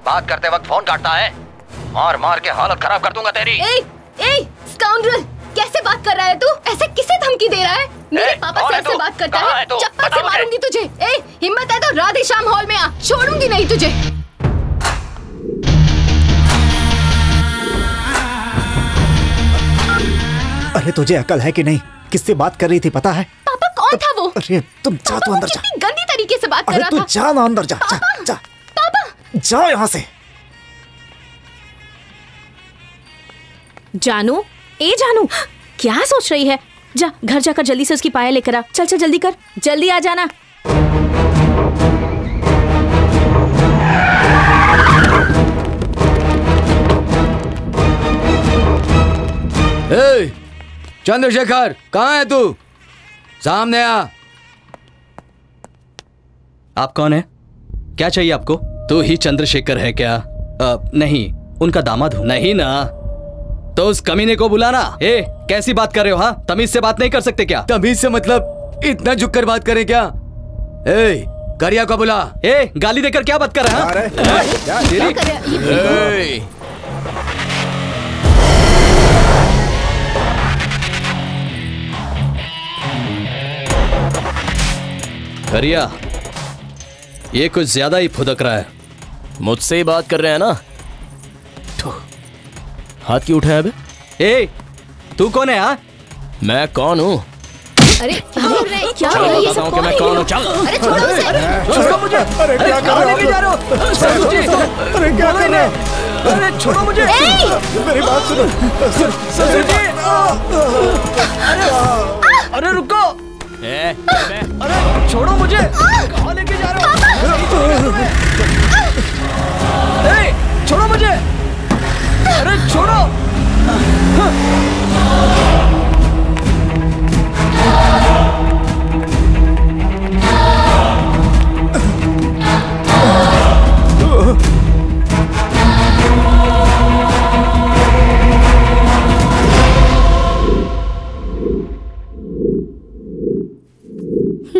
बात करते वक्त फोन काटता है, मार मार के हालत खराब कर दूंगा तेरी। स्काउंड्रल, कैसे बात कर रहा है तू? ऐसे किसे धमकी दे रहा है? मेरे पापा से ऐसे बात करता है? चप्पल से मारूंगी तुझे। हिम्मत है तो राधे श्याम हॉल में आ, छोड़ूंगी नहीं तुझे। अरे तुझे अकल है कि नहीं? किससे बात कर रही थी पता है? पापा कौन था वो? अरे तुम जा, तू अंदर जा। कितनी गंदी तरीके से बात कर अरे रहा तू था। जा ना अंदर, जा जा जा। पापा जा यहाँ से। जानू, ए जानू, क्या सोच रही है? जा घर जाकर जल्दी से उसकी पाया लेकर आ। चल चल जल्दी कर, जल्दी आ जाना। ए, चंद्रशेखर कहाँ है तू? सामने आ। आप कौन है? क्या चाहिए आपको? तू ही चंद्रशेखर है क्या? नहीं, उनका दामाद हूं। नहीं ना, तो उस कमीने को बुलाना। ए, कैसी बात कर रहे हो? हाँ, तमीज से बात नहीं कर सकते क्या? तमीज से मतलब इतना झुक कर बात करें क्या? ए, करिया को बुला। ए, गाली देकर क्या बात कर रहा है? करिया, ये कुछ ज्यादा ही फुदक रहा है। मुझसे ही बात कर रहे हैं ना? हाथ क्यों उठाया बे? ए, तू कौन है? हाँ, मैं कौन हूँ? अरे क्या हो चल रहा है? ये बताता सब हूँ कि कौन मैं है? कौन हूँ। चल। अरे छोड़ो उसे। छोड़ो मुझे। अरे क्या कर रहे हो? अरे क्या कर रहे हो? अरे छोड़ो मुझे। मेरी बात सुनो। ससुर जी। अरे रुको। अरे छोड़ो मुझे। कहाँ लेके जा रहे हो? छोड़ो मुझे। अरे छोड़ो।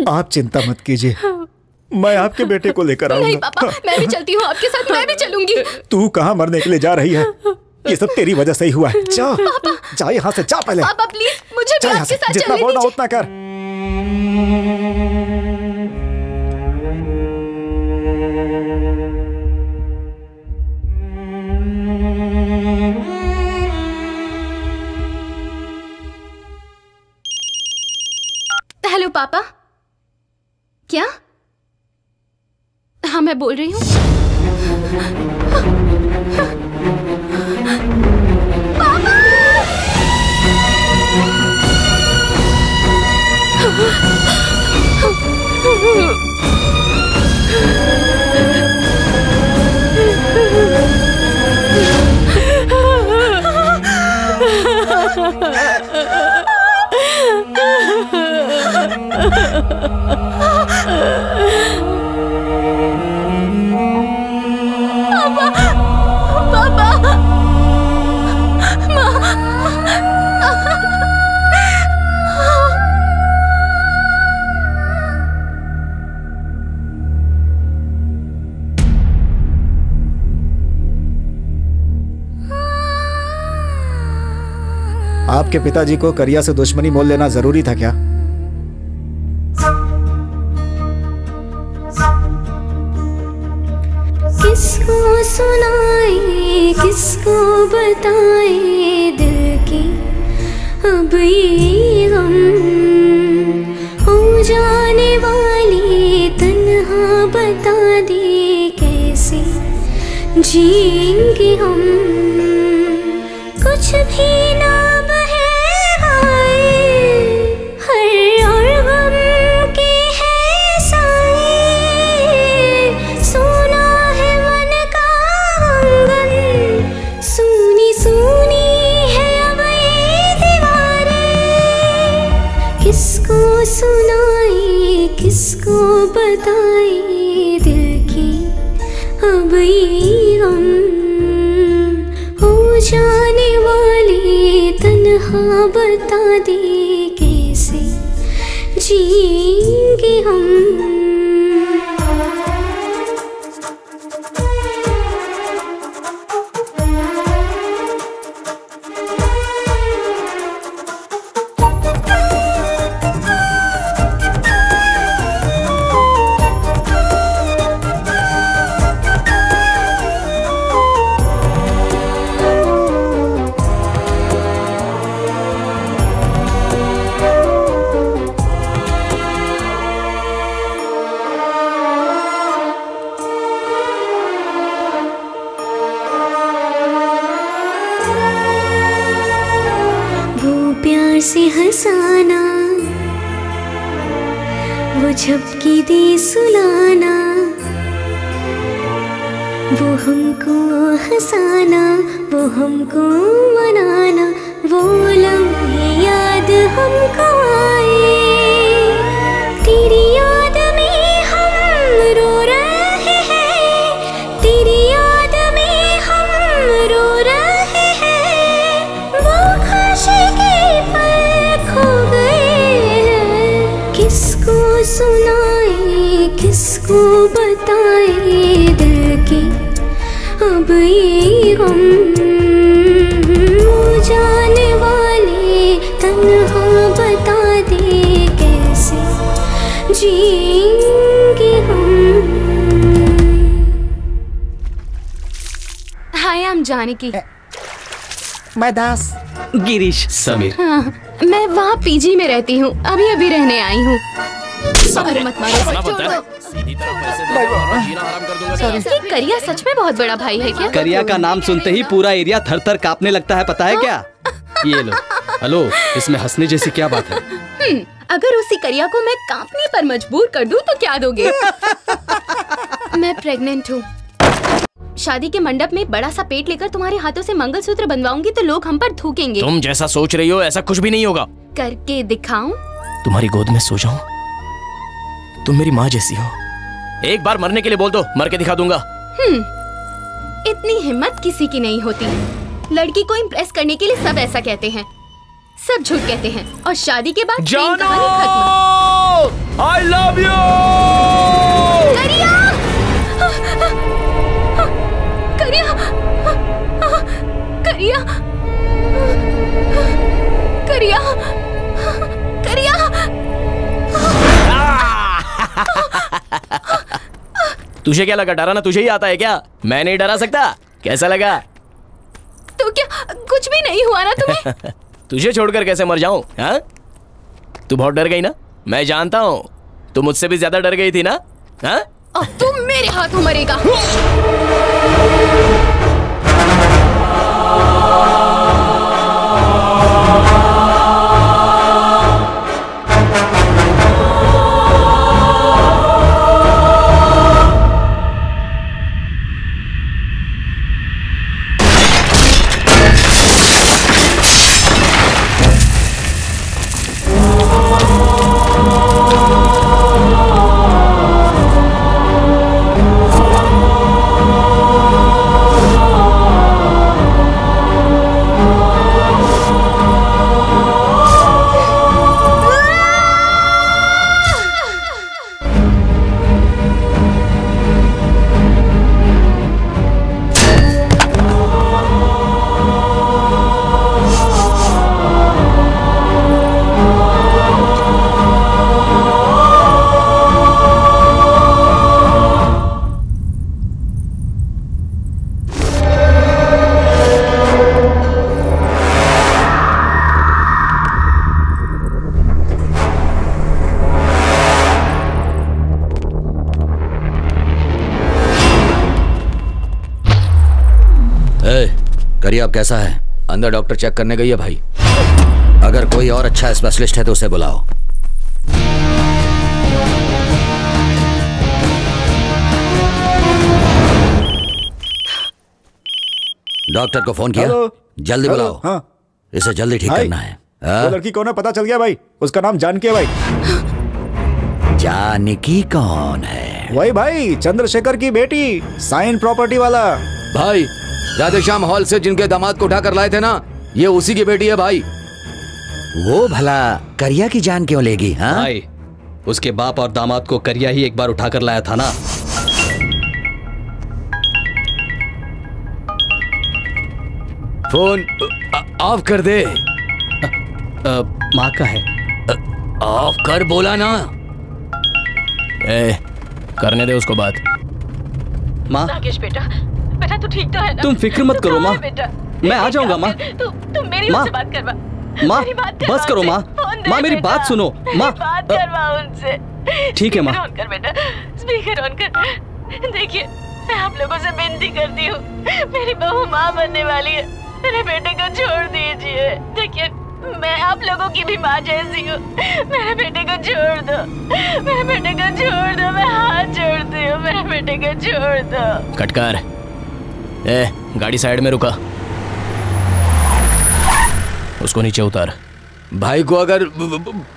आप चिंता मत कीजिए, मैं आपके बेटे को लेकर आऊंगा। नहीं पापा, मैं भी चलती हूँ आपके साथ। मैं भी चलूंगी। तू कहाँ मरने के लिए जा रही है? ये सब तेरी वजह से ही हुआ है। जा जा यहाँ से, जा पहले। पापा प्लीज मुझे भी आपके साथ जितना चलने बोलना दीजिए। उतना कर। हेलो पापा। क्या? हाँ मैं बोल रही हूँ। आपके पिताजी को करिया से दुश्मनी मोल लेना जरूरी था क्या? किसको सुनाए, किसको बताए दिल की अब ये गम, हो जाने वाली तन्हा बता दे कैसे जिएंगे हम। कुछ भी ना सुनाए, किसको बताए दिल की अब ये गम, हो जाने वाले तन्हा बता दे कैसे जिएंगे हम। झपकी दे सुलाना, वो हमको हंसाना, वो हमको मनाना, वो लम्हे याद हमको आए। तेरी याद में हम रो रहे हैं, तेरी याद में हम रो रहे हैं, वो खुशी के पल खो गए हैं। किसको सुनाए किसको बताए दिल के अब ये गम, वो जाने वाले तन्हा बता दे कैसे जिएंगे हम। हाय, आई एम जानकी। मैं दास। गिरीश। समीर। हाँ, मैं वहाँ पीजी में रहती हूँ, अभी अभी रहने आई हूँ। मत मारो, छोड़ दो। ये करिया सच में बहुत बड़ा भाई है क्या? करिया का नाम सुनते ही पूरा एरिया थर थर कांपने लगता है, पता है क्या? ये लो। हेलो, इसमें हंसने जैसी क्या बात है? अगर उसी करिया को मैं कांपने पर मजबूर कर दूं तो क्या दोगे? मैं प्रेग्नेंट हूँ। शादी के मंडप में बड़ा सा पेट लेकर तुम्हारे हाथों से मंगलसूत्र बनवाऊंगी तो लोग हम पर थूकेंगे। तुम जैसा सोच रही हो ऐसा कुछ भी नहीं होगा। करके दिखाऊं? तुम्हारी गोद में सो जाऊं? तुम मेरी माँ जैसी हो। एक बार मरने के लिए बोल दो, मर के दिखा दूंगा। इतनी हिम्मत किसी की नहीं होती। लड़की को इम्प्रेस करने के लिए सब ऐसा कहते हैं, सब झूठ कहते हैं, और शादी के बाद प्रेम कहानी खत्म। I love you! करिया! करिया! करिया! करिया! करिया! तुझे क्या लगा, डरा ना तुझे ही आता है क्या? मैं नहीं डरा सकता। कैसा लगा? तो क्या कुछ भी नहीं हुआ ना तुम्हें? तुझे छोड़कर कैसे मर जाऊं? हाँ? तू बहुत डर गई ना, मैं जानता हूं। तू मुझसे भी ज्यादा डर गई थी ना? हाँ? अब तुम मेरे हाथों मरेगा। करिया अब कैसा है? अंदर डॉक्टर चेक करने गई है भाई। अगर कोई और अच्छा स्पेशलिस्ट है तो उसे बुलाओ। डॉक्टर को फोन किया? जल्दी बुलाओ। हाँ। इसे जल्दी ठीक करना है। वो लड़की कौन है पता चल गया भाई? उसका नाम जानकी है भाई। जानकी कौन है? वही भाई, चंद्रशेखर की बेटी, साइन प्रॉपर्टी वाला भाई। राधेश्याम हॉल से जिनके दामाद को उठाकर लाए थे ना, ये उसी की बेटी है भाई। वो भला करिया की जान क्यों लेगी? हाँ भाई, उसके बाप और दामाद को करिया ही एक बार उठाकर लाया था ना। फोन ऑफ कर दे। माँ का है। ऑफ कर बोला ना। करने दे उसको बात। माँ, राकेश बेटा, बेटा तू ठीक तो है ना? तुम फिक्र मत करो माँ, मैं आ जाऊंगा माँ। तुम मेरी उनसे बात करवा। माँ बस करो माँ, माँ मेरी बात सुनो माँ। बात करवा उनसे। ठीक है माँ। ऑन कर बेटा, स्पीकर ऑन कर। देखिए, मैं आप लोगों से विनती करती हूँ, मेरी बहू माँ बनने वाली है, मेरे बेटे को छोड़ दीजिए। देखिए, मैं आप लोगों की भी माँ जैसी हूँ। मेरे बेटे को छोड़ दो, मेरे बेटे को छोड़ दो, मैं हाथ जोड़ती हूँ, मेरे बेटे को छोड़ दो। कटकार, ए गाड़ी साइड में रुका, उसको नीचे उतार। भाई को अगर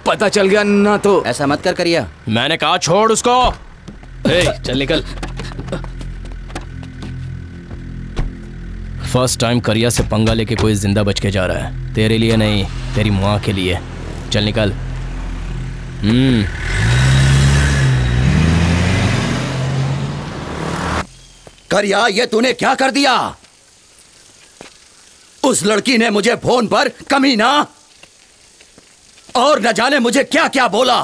पता चल गया ना तो। ऐसा मत कर करिया। मैंने कहा छोड़ उसको। ए, चल निकल। फर्स्ट टाइम करिया से पंगा लेके कोई जिंदा बच के जा रहा है। तेरे लिए नहीं, तेरी माँ के लिए। चल निकल। करिया, ये तूने क्या कर दिया? उस लड़की ने मुझे फोन पर कमीना और न जाने मुझे क्या क्या बोला।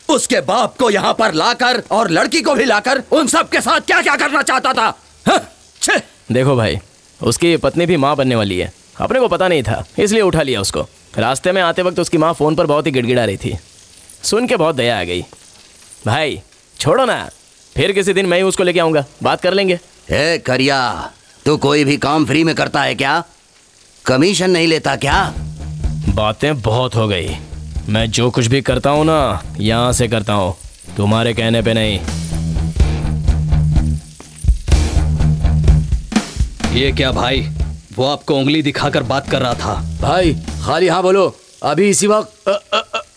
उसके बाप को यहां पर लाकर और लड़की को भी लाकर उन सब के साथ क्या क्या करना चाहता था। हाँ? देखो भाई, उसकी पत्नी भी माँ बनने वाली है। अपने को पता नहीं था, इसलिए उठा लिया उसको। रास्ते में आते वक्त उसकी माँ फोन पर बहुत ही गिड़गिड़ा रही थी। सुन के बहुत दया आ गई। भाई छोड़ो ना, फिर किसी दिन मैं ही उसको लेके आऊंगा, बात कर लेंगे। ए करिया, तू कोई भी काम फ्री में करता है क्या? कमीशन नहीं लेता क्या? बातें बहुत हो गई। मैं जो कुछ भी करता हूँ ना, यहाँ से करता हूँ, तुम्हारे कहने पे नहीं। ये क्या भाई? वो आपको उंगली दिखाकर बात कर रहा था। भाई खाली हाँ बोलो, अभी इसी वक्त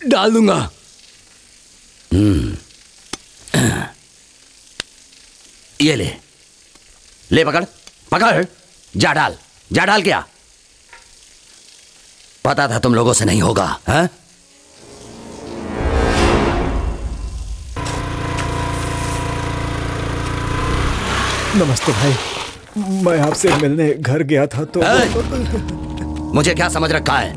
डाल दूंगा। ये ले, ले पकड़ पकड़, जा डाल क्या? पता था तुम लोगों से नहीं होगा। हाँ? नमस्ते भाई, मैं आपसे मिलने घर गया था तो। मुझे क्या समझ रखा है?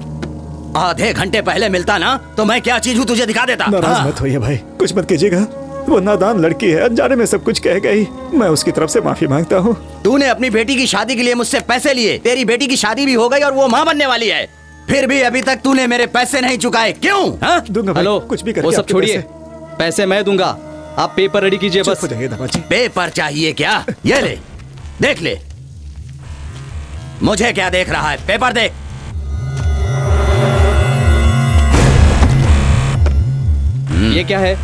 आधे घंटे पहले मिलता ना तो मैं क्या चीज हूँ तुझे दिखा देता। नाराज मत होइए भाई, कुछ मत कीजिएगा। वो नादान लड़की है, अनजाने में सब कुछ कह गई। मैं उसकी तरफ से माफी मांगता हूँ। तूने अपनी बेटी की शादी के लिए मुझसे पैसे लिए, तेरी बेटी की शादी भी हो गई और वो माँ बनने वाली है, फिर भी अभी तक तूने मेरे पैसे नहीं चुकाए, क्यों? दूंगा भाई, हेलो, कुछ भी करके वो सब आपके छोड़िए, पैसे मैं दूंगा। आप पेपर रेडी कीजिए बस। पेपर चाहिए क्या? ये ले, देख ले। मुझे क्या देख रहा है? पेपर देख। ये क्या है?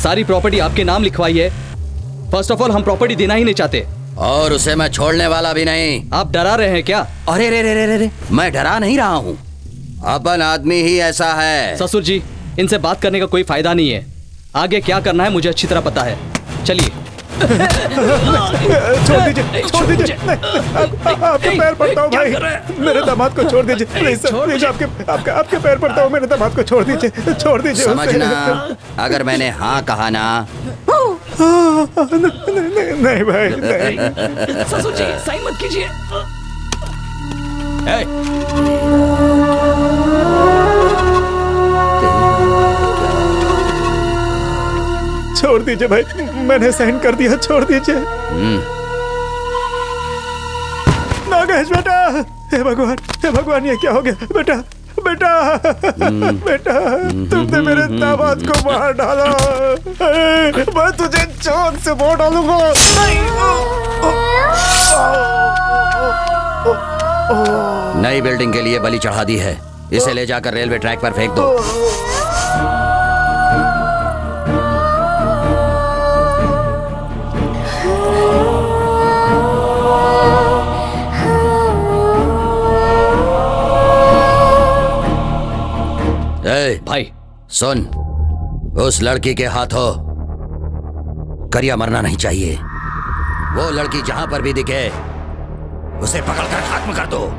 सारी प्रॉपर्टी आपके नाम लिखवाई है। फर्स्ट ऑफ ऑल हम प्रॉपर्टी देना ही नहीं चाहते, और उसे मैं छोड़ने वाला भी नहीं। आप डरा रहे हैं क्या? अरे रे रे रे रे, मैं डरा नहीं रहा हूँ, अपन आदमी ही ऐसा है। ससुर जी, इनसे बात करने का कोई फायदा नहीं है। आगे क्या करना है मुझे अच्छी तरह पता है। चलिए। छोड़ दीजिए, आपके पैर पड़ता हूँ भाई, मेरे दामाद को छोड़ दीजिए प्लीज, प्लीज आपके पैर पड़ता हूँ, मेरे दामाद को छोड़ दीजिए। समझना, अगर मैंने हाँ कहा ना। नहीं भाई, नहीं। ससुर जी साइन मत कीजिए। छोड़ दीजिए भाई, मैंने साइन कर दिया, छोड़ दीजिए। नागेश बेटा, हे भगवान ये क्या हो गया? बेटा तुमने मेरे दामाद को मार डाला। मैं तुझे जान से मार डालूंगा। नई बिल्डिंग के लिए बलि चढ़ा दी है, इसे ले जाकर रेलवे ट्रैक पर फेंक दो। भाई सुन, उस लड़की के हाथों करिया मरना नहीं चाहिए। वो लड़की जहां पर भी दिखे उसे पकड़कर खत्म कर दो।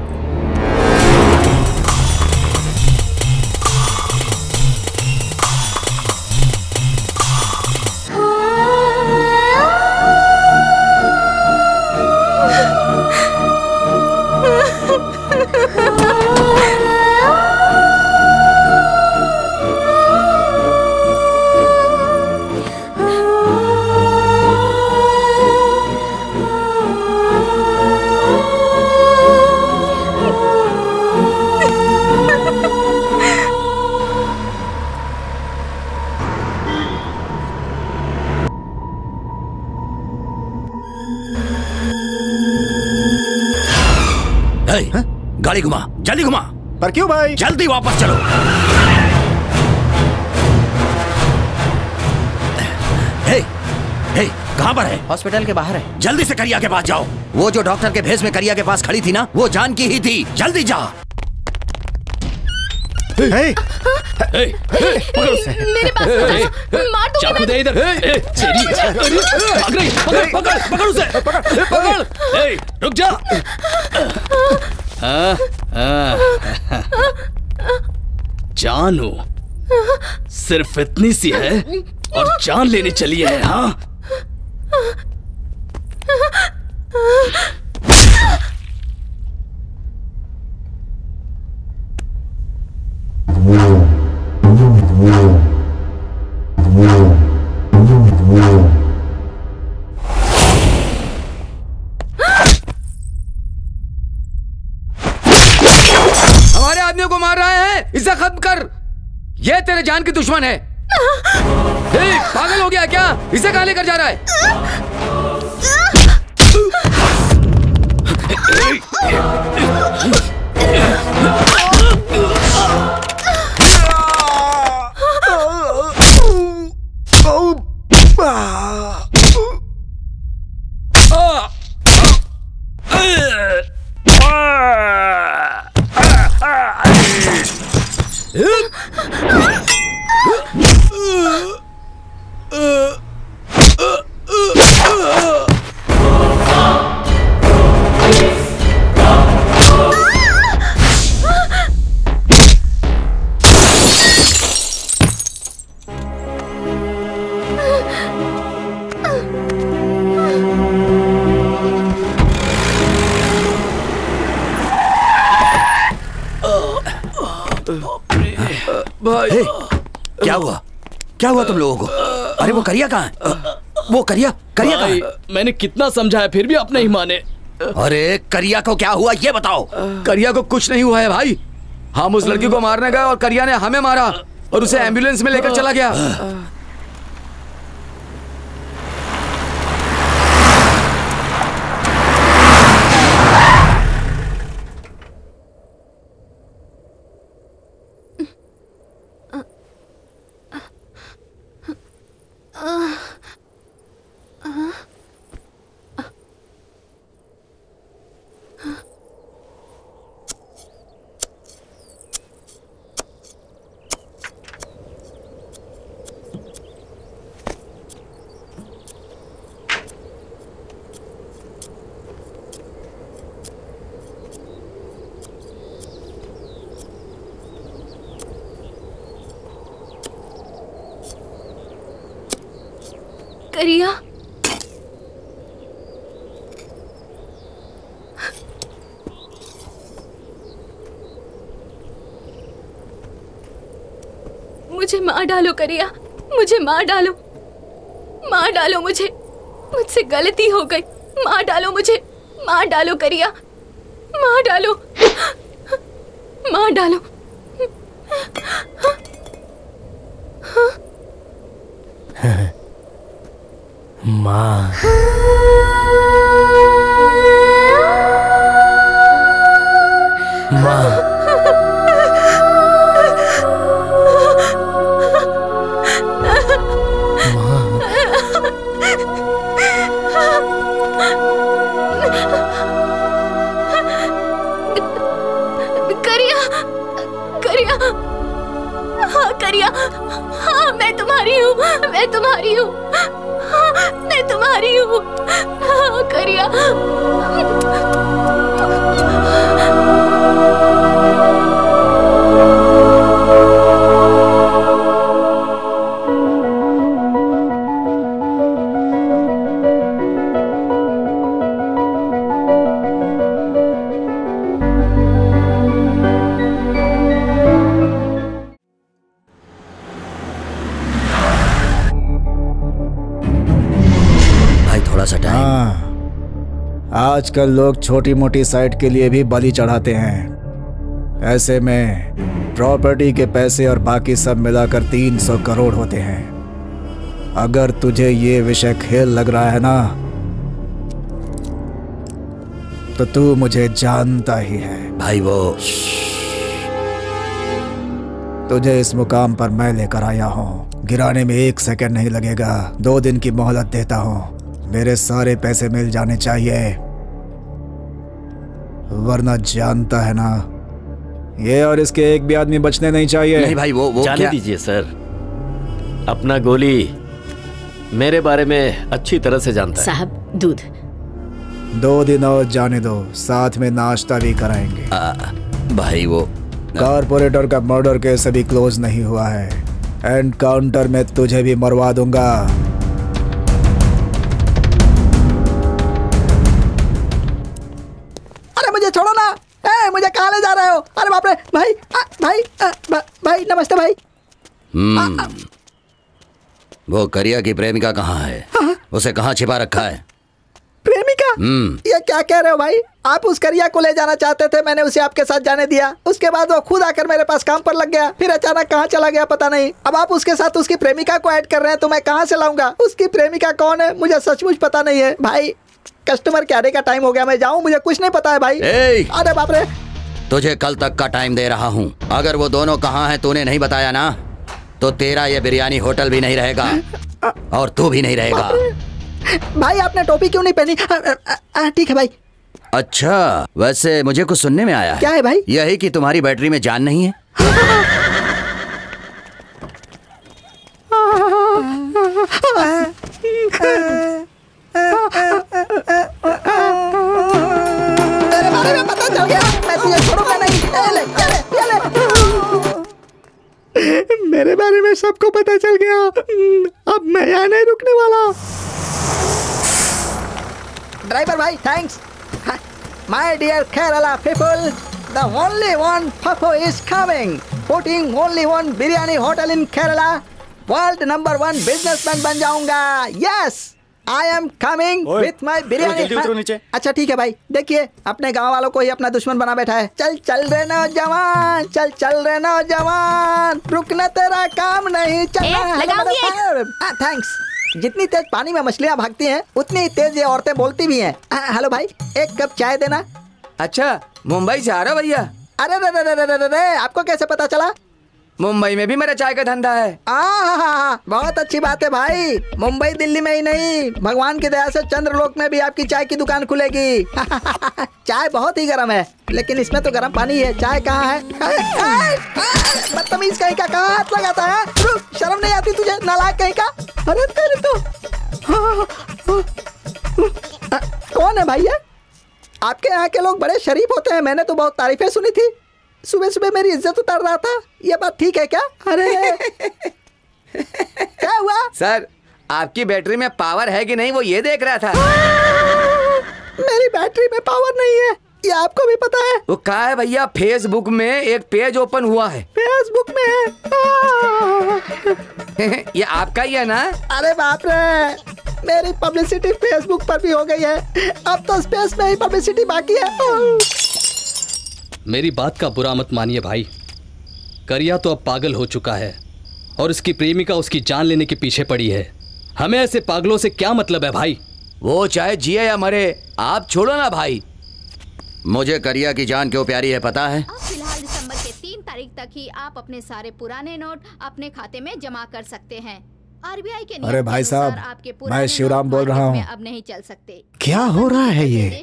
गाड़ी घुमा, जल्दी घुमा। पर क्यों भाई? जल्दी वापस चलो। हे, हे, कहाँ पर है? हॉस्पिटल के बाहर है। जल्दी से करिया के पास जाओ। वो जो डॉक्टर के भेस में करिया के पास खड़ी थी ना, वो जान की ही थी। जल्दी जा। मेरे पास मार दूंगी। चाकू दे इधर। भाग रही। पकड़ उसे। पकड़। रुक जा। जानू सिर्फ इतनी सी है और जान लेने चली है। हाँ, हमारे आदमियों को मार रहा है, इसे खत्म कर। ये तेरे जान की दुश्मन है। पागल हो गया क्या? इसे कहाँ लेकर जा रहा है? भाई क्या हुआ? क्या हुआ तुम लोगों को? अरे वो करिया कहाँ है? वो करिया कहाँ है? मैंने कितना समझाया फिर भी आप नहीं माने। अरे करिया को क्या हुआ ये बताओ। करिया को कुछ नहीं हुआ है भाई। हम उस लड़की को मारने गए और करिया ने हमें मारा और उसे एम्बुलेंस में लेकर चला गया। करिया, मुझे मार डालो करिया, मुझे मार डालो, मार डालो मुझे, मुझसे गलती हो गई, मार डालो मुझे, मार डालो करिया, मार डालो, मार डालो। माँ करिया, करिया, हाँ करिया, हाँ मैं तुम्हारी हूँ, मैं तुम्हारी हूँ, मैं तुम्हारी हूँ, हाँ करिया। आजकल लोग छोटी मोटी साइट के लिए भी बलि चढ़ाते हैं। ऐसे में प्रॉपर्टी के पैसे और बाकी सब मिलाकर 300 करोड़ होते हैं। अगर तुझे ये विषय खेल लग रहा है ना, तो तू मुझे जानता ही है। भाई वो तुझे इस मुकाम पर मैं लेकर आया हूँ। गिराने में 1 सेकंड नहीं लगेगा। 2 दिन की मोहलत देता हूँ। मेरे सारे पैसे मिल जाने चाहिए, वरना जानता है ना, ये और इसके एक भी आदमी बचने नहीं चाहिए। नहीं भाई, वो जाने क्या? दीजिए सर, अपना गोली मेरे बारे में अच्छी तरह से जानता है। साहब दूध। 2 दिन और जाने दो, साथ में नाश्ता भी कराएंगे। भाई वो कारपोरेटर का मर्डर केस अभी क्लोज नहीं हुआ है। एनकाउंटर में तुझे भी मरवा दूंगा। अरे मुझे छोड़ो ना, मुझे कहाँ ले जा रहे हो? अरे बाप रे भाई, भाई नमस्ते भाई। वो करिया की प्रेमिका कहाँ है? उसे कहाँ छिपा रखा है? प्रेमिका? ये क्या कह रहे हो भाई? आप उस करिया को ले जाना चाहते थे, मैंने उसे आपके साथ जाने दिया। उसके बाद वो खुद आकर मेरे पास काम पर लग गया, फिर अचानक कहाँ चला गया पता नहीं। अब आप उसके साथ उसकी प्रेमिका को ऐड कर रहे हैं, तो मैं कहाँ से लाऊंगा? उसकी प्रेमिका कौन है मुझे सचमुच पता नहीं है भाई। कस्टमर के आने का टाइम हो गया, मैं जाऊँ? मुझे कुछ नहीं पता है भाई। अरे बाप रे, तुझे कल तक का टाइम दे रहा हूँ। अगर वो दोनों कहाँ हैं तूने नहीं बताया ना, तो तेरा ये बिरयानी होटल भी नहीं रहेगा और तू भी नहीं रहेगा। भाई आपने टोपी क्यों नहीं पहनी? ठीक है भाई। अच्छा, वैसे मुझे कुछ सुनने में आया है। क्या है भाई? यही कि तुम्हारी बैटरी में जान नहीं है। मेरे बारे में पता चल गया, मैं तुझे छोड़ूंगा नहीं। ये ले। मेरे बारे में सबको पता चल गया, अब मैं यहाँ नहीं रुकने वाला। ड्राइवर भाई thanks. My dear Kerala people, the only one Pappu is coming, putting only one biryani hotel in Kerala. World number 1 businessman बन जाऊंगा। Yes, I am coming with my biryani. अच्छा ठीक है भाई, देखिए अपने गांव वालों को ही अपना दुश्मन बना बैठा है। चल चल रे नौजवान, चल चल रे नौजवान, रुकना तेरा काम नहीं चलना। थैंक्स। जितनी तेज पानी में मछलियाँ भागती हैं, उतनी तेज ये औरतें बोलती भी हैं। हेलो भाई, 1 कप चाय देना। अच्छा, मुंबई से आ रहा भैया? अरे रे रे रे रे रे, आपको कैसे पता चला? मुंबई में भी मेरा चाय का धंधा है। बहुत अच्छी बात है भाई। मुंबई दिल्ली में ही नहीं, भगवान की दया से चंद्रलोक में भी आपकी चाय की दुकान खुलेगी। चाय बहुत ही गर्म है, लेकिन इसमें तो गर्म पानी है। चाय कहाँ है? बदतमीज कहीं का, कहाँ हाथ लगाता है? शर्म नहीं आती तुझे, नालायक कहीं का? अरे तेरे तो कौन है भाई ये? आपके यहाँ के लोग बड़े शरीफ होते हैं, मैंने तो बहुत तारीफें सुनी थी। सुबह सुबह मेरी इज्जत उतार रहा था, ये बात ठीक है क्या? अरे क्या हुआ? सर, आपकी बैटरी में पावर है कि नहीं वो ये देख रहा था। मेरी बैटरी में पावर नहीं है, ये आपको भी पता है? वो कहा है भैया, फेसबुक में एक पेज ओपन हुआ है। फेसबुक में है? ये आपका ही है ना? अरे बाप रे, मेरी पब्लिसिटी फेसबुक पर भी हो गई है, अब तो स्पेस में ही पब्लिसिटी बाकी है। मेरी बात का बुरा मत मानिए भाई, करिया तो अब पागल हो चुका है और उसकी प्रेमिका उसकी जान लेने के पीछे पड़ी है। हमें ऐसे पागलों से क्या मतलब है भाई? वो चाहे जिए या मरे, आप छोड़ो ना भाई। मुझे करिया की जान क्यों प्यारी है पता है? फिलहाल दिसंबर के 3 तारीख तक ही आप अपने सारे पुराने नोट अपने खाते में जमा कर सकते हैं। आरबीआई के अरे भाई साहब, मैं शिवराम बोल रहा हूँ। अब नहीं चल सकते। क्या हो रहा है ये?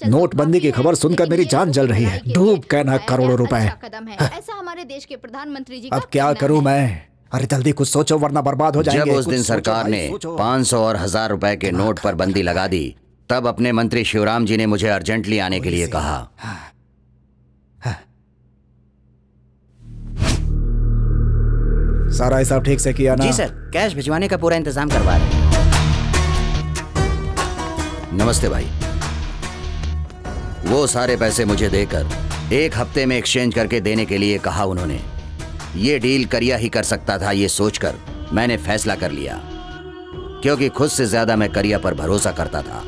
नोटबंदी की खबर सुनकर मेरी जान जल रही है। डूब गए ना करोड़ों रुपए। कदम है ऐसा हमारे देश के प्रधानमंत्री जी। अब क्या करूँ मैं? अरे जल्दी कुछ सोचो वरना बर्बाद हो जाएंगे। जब उस दिन सरकार ने 500 और 1000 रुपए के नोट पर बंदी लगा दी, तब अपने मंत्री शिवराम जी ने मुझे अर्जेंटली आने के लिए कहा। सारा हिसाब ठीक से किया ना? जी सर, कैश भिजवाने का पूरा इंतजाम करवा रहे हैं। नमस्ते भाई। वो सारे पैसे मुझे देकर 1 हफ्ते में एक्सचेंज करके देने के लिए कहा उन्होंने। ये डील करिया ही कर सकता था, ये सोचकर मैंने फैसला कर लिया, क्योंकि खुद से ज्यादा मैं करिया पर भरोसा करता था।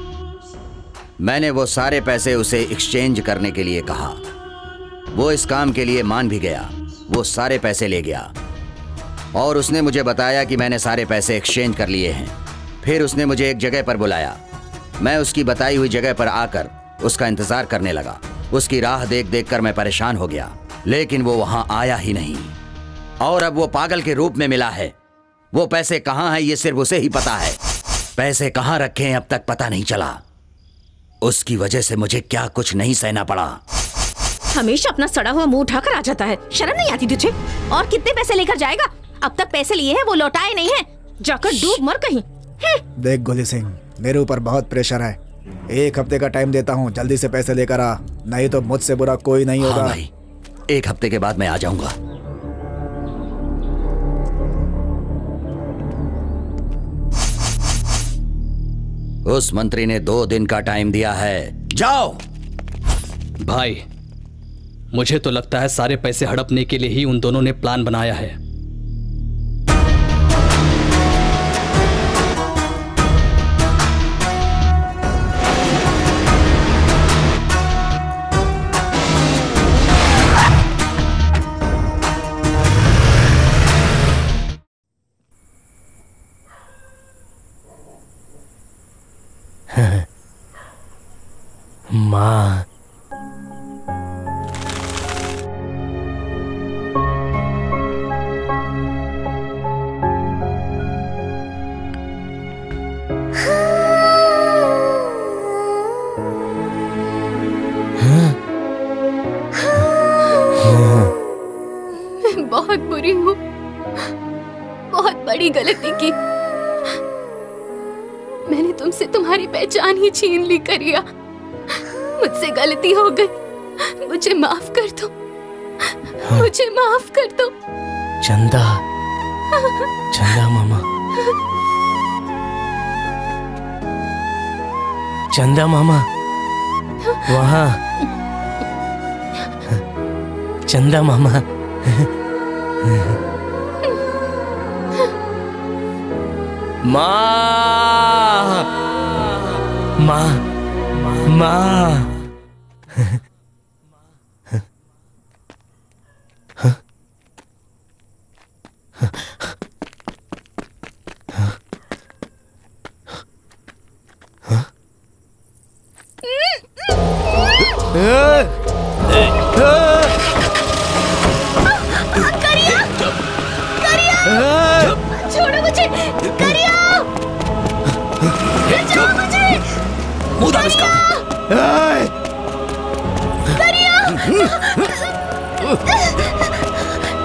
मैंने वो सारे पैसे उसे एक्सचेंज करने के लिए कहा। वो इस काम के लिए मान भी गया। वो सारे पैसे ले गया और उसने मुझे बताया कि मैंने सारे पैसे एक्सचेंज कर लिए हैं। फिर उसने मुझे एक जगह पर बुलाया। मैं उसकी बताई हुई जगह पर आकर उसका इंतजार करने लगा। उसकी राह देख देख कर मैं परेशान हो गया, लेकिन वो वहां आया ही नहीं। और अब वो पागल के रूप में मिला है। वो पैसे कहां हैं ये सिर्फ उसे ही पता है। पैसे कहां रखे हैं अब तक पता नहीं चला। उसकी वजह से मुझे क्या कुछ नहीं सहना पड़ा। हमेशा अपना सड़ा हुआ मुंह उठाकर आ जाता है। शर्म नहीं आती तुझे? और कितने पैसे लेकर जाएगा? अब तक पैसे लिए हैं वो लौटाए नहीं है। जाकर डूब मर कहीं। देख गोली सिंह, मेरे ऊपर बहुत प्रेशर है। 1 हफ्ते का टाइम देता हूँ, जल्दी से पैसे लेकर आ, नहीं तो मुझसे बुरा कोई नहीं होगा। हाँ भाई, 1 हफ्ते के बाद मैं आ जाऊंगा। उस मंत्री ने 2 दिन का टाइम दिया है, जाओ। भाई, मुझे तो लगता है सारे पैसे हड़पने के लिए ही उन दोनों ने प्लान बनाया है। माँ, मैं बहुत बुरी हूँ, बहुत बड़ी गलती की। मैंने तुमसे तुम्हारी पहचान ही छीन ली करिया। मुझसे गलती हो गई, मुझे माफ कर दो, मुझे माफ कर दो। चंदा, चंदा मामा, चंदा मामा, वहाँ चंदा मामा। माँ, माँ, माँ। छोड़ो मुझे, करिया! बचाओ मुझे! मुँह दाब इसका। करिया!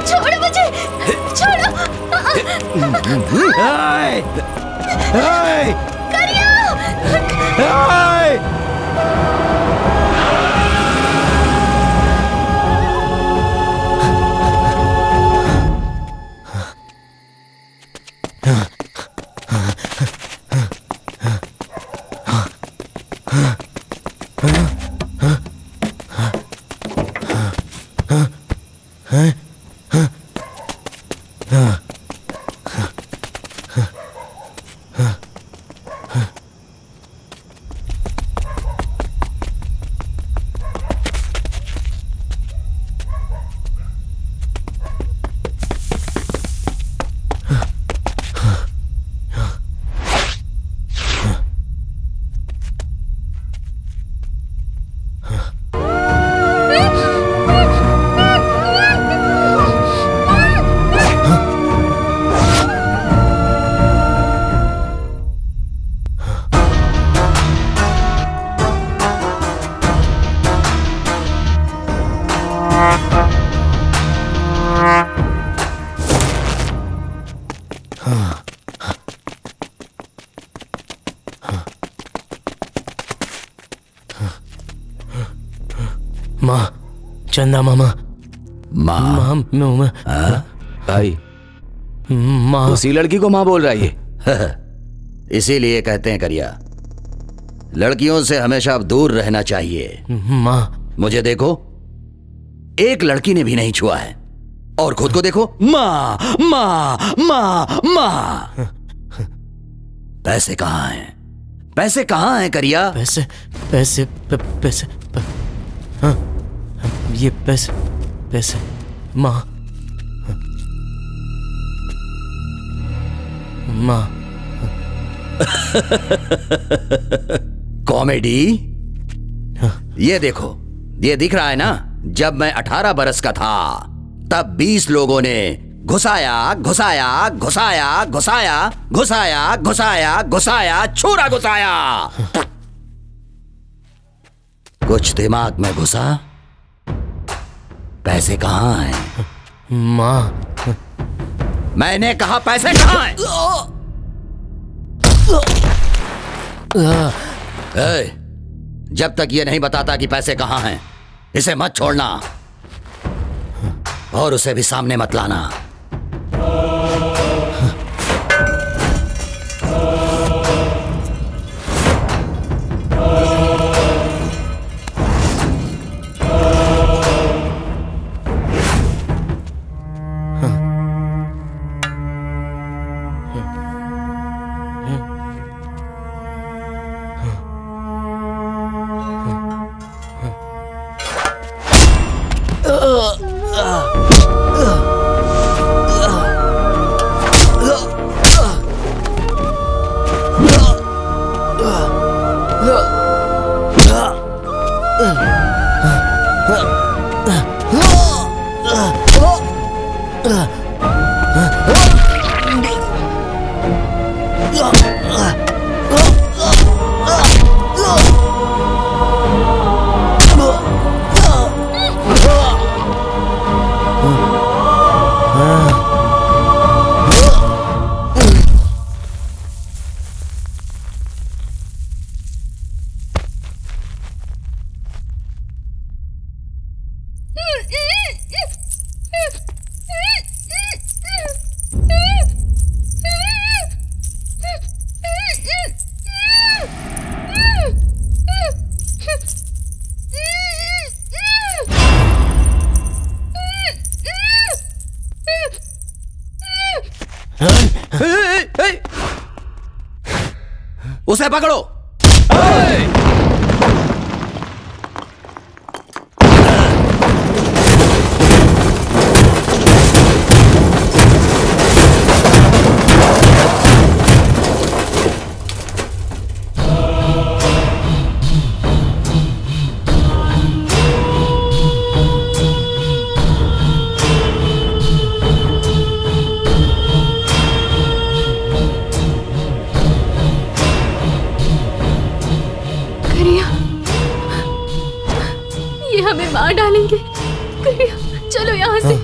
छोड़ो मुझे, छोड़ो! माँ, चंदा मामा। माँ, माँ, भाई, माँ। उसी लड़की को माँ बोल रहा है ये। इसीलिए कहते हैं करिया, लड़कियों से हमेशा दूर रहना चाहिए। माँ, मुझे देखो, एक लड़की ने भी नहीं छुआ है, और खुद को देखो, माँ माँ माँ माँ। पैसे कहाँ हैं? पैसे कहाँ हैं करिया? पैसे, पैसे, पैसे, हाँ, ये पैसे, पैसे, माँ, माँ। कॉमेडी? ये देखो, ये दिख रहा है ना, जब मैं 18 बरस का था तब 20 लोगों ने घुसाया घुसाया घुसाया घुसाया घुसाया घुसाया घुसाया छुरा घुसाया। कुछ दिमाग में घुसा? पैसे कहाँ हैं? माँ, मैंने कहा पैसे कहाँ हैं? जब तक ये नहीं बताता कि पैसे कहाँ हैं, इसे मत छोड़ना और उसे भी सामने मत लाना। उसे पकड़ो। मार डालेंगे। चलो यहाँ से।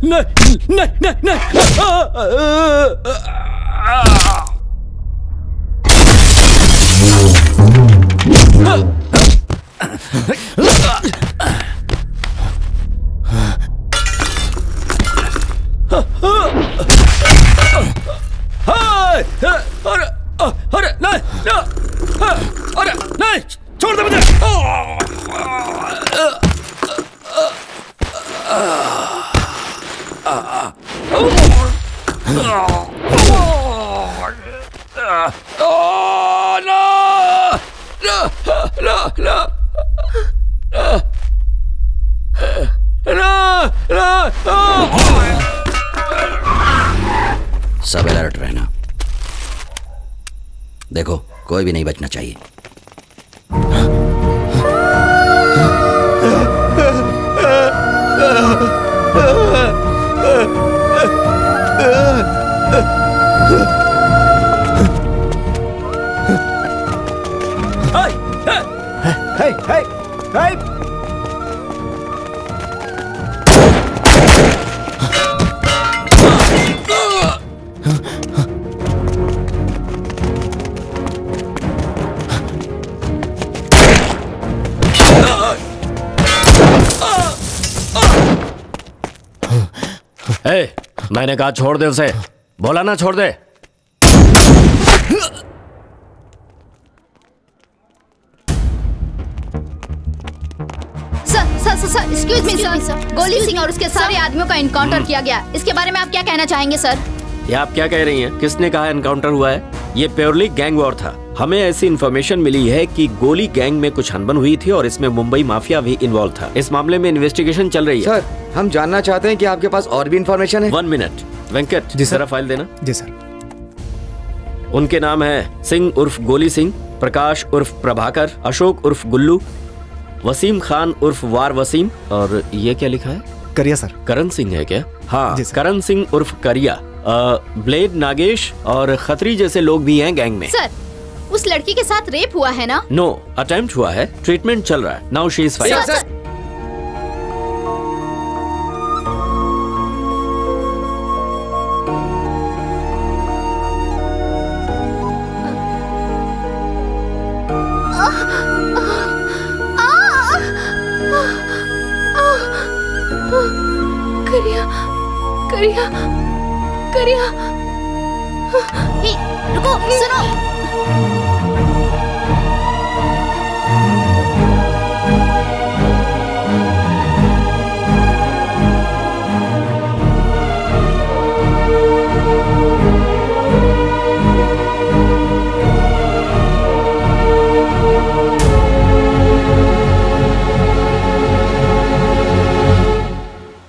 नहीं नहीं नहीं अरे नहीं अरे नहीं, छोड़ दे मुझे। सब अलर्ट रहना। देखो कोई भी नहीं बचना चाहिए। मैंने कहा छोड़ दे उसे, बोला ना छोड़ दे। सर एक्सक्यूज मी सर, गोली सिंह और उसके सारे आदमियों का इनकाउंटर किया गया। इसके बारे में आप क्या कहना चाहेंगे सर? ये आप क्या कह रही हैं? किसने कहा एनकाउंटर हुआ है? ये प्योरली गैंग वॉर था। हमें ऐसी इन्फॉर्मेशन मिली है कि गोली गैंग में कुछ अनबन हुई थी और इसमें मुंबई माफिया भी इन्वॉल्व था। इस मामले में इन्वेस्टिगेशन चल रही है। सर हम जानना चाहते हैं कि आपके पास और भी इन्फॉर्मेशन है। 1 मिनट वेंकट, जी जरा फाइल देना। जी सर। उनके नाम है सिंह उर्फ गोली सिंह, प्रकाश उर्फ प्रभाकर, अशोक उर्फ गुल्लू, वसीम खान उर्फ वार वसीम, और ये क्या लिखा है? करिया सर। करण सिंह है क्या? हाँ करण सिंह उर्फ करिया, ब्लेड नागेश और खत्री जैसे लोग भी हैं गैंग में। सर उस लड़की के साथ रेप हुआ है ना? नो, अटेम्प्ट हुआ है, ट्रीटमेंट चल रहा है। Now she is fine. करिया करिया, हे रुको, सुनो।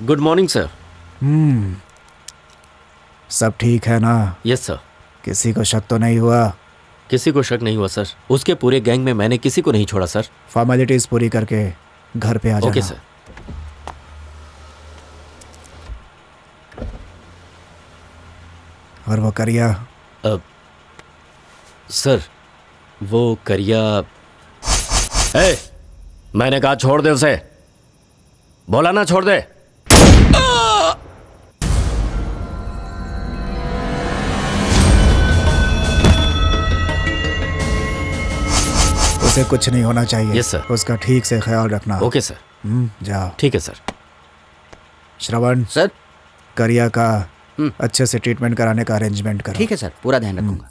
Good morning sir. सब ठीक है ना? Yes sir. किसी को शक तो नहीं हुआ? किसी को शक नहीं हुआ सर। उसके पूरे गैंग में मैंने किसी को नहीं छोड़ा सर। फॉर्मेलिटीज पूरी करके घर पे आ जाना। Okay sir. और वो करिया? सर वो करिया, मैंने कहा छोड़ दे उसे, बोला ना छोड़ दे। उसे कुछ नहीं होना चाहिए। Yes sir. उसका ठीक से ख्याल रखना। Okay sir. जाओ। ठीक है सर। श्रवण सर, करिया का अच्छे से ट्रीटमेंट कराने का अरेंजमेंट करो। ठीक है सर, पूरा ध्यान रखूंगा।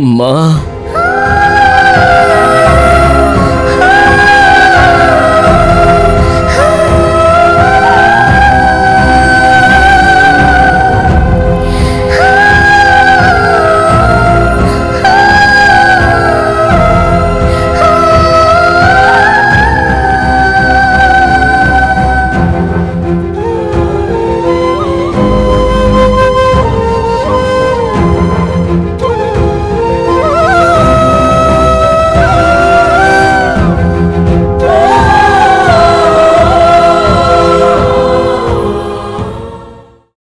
माँ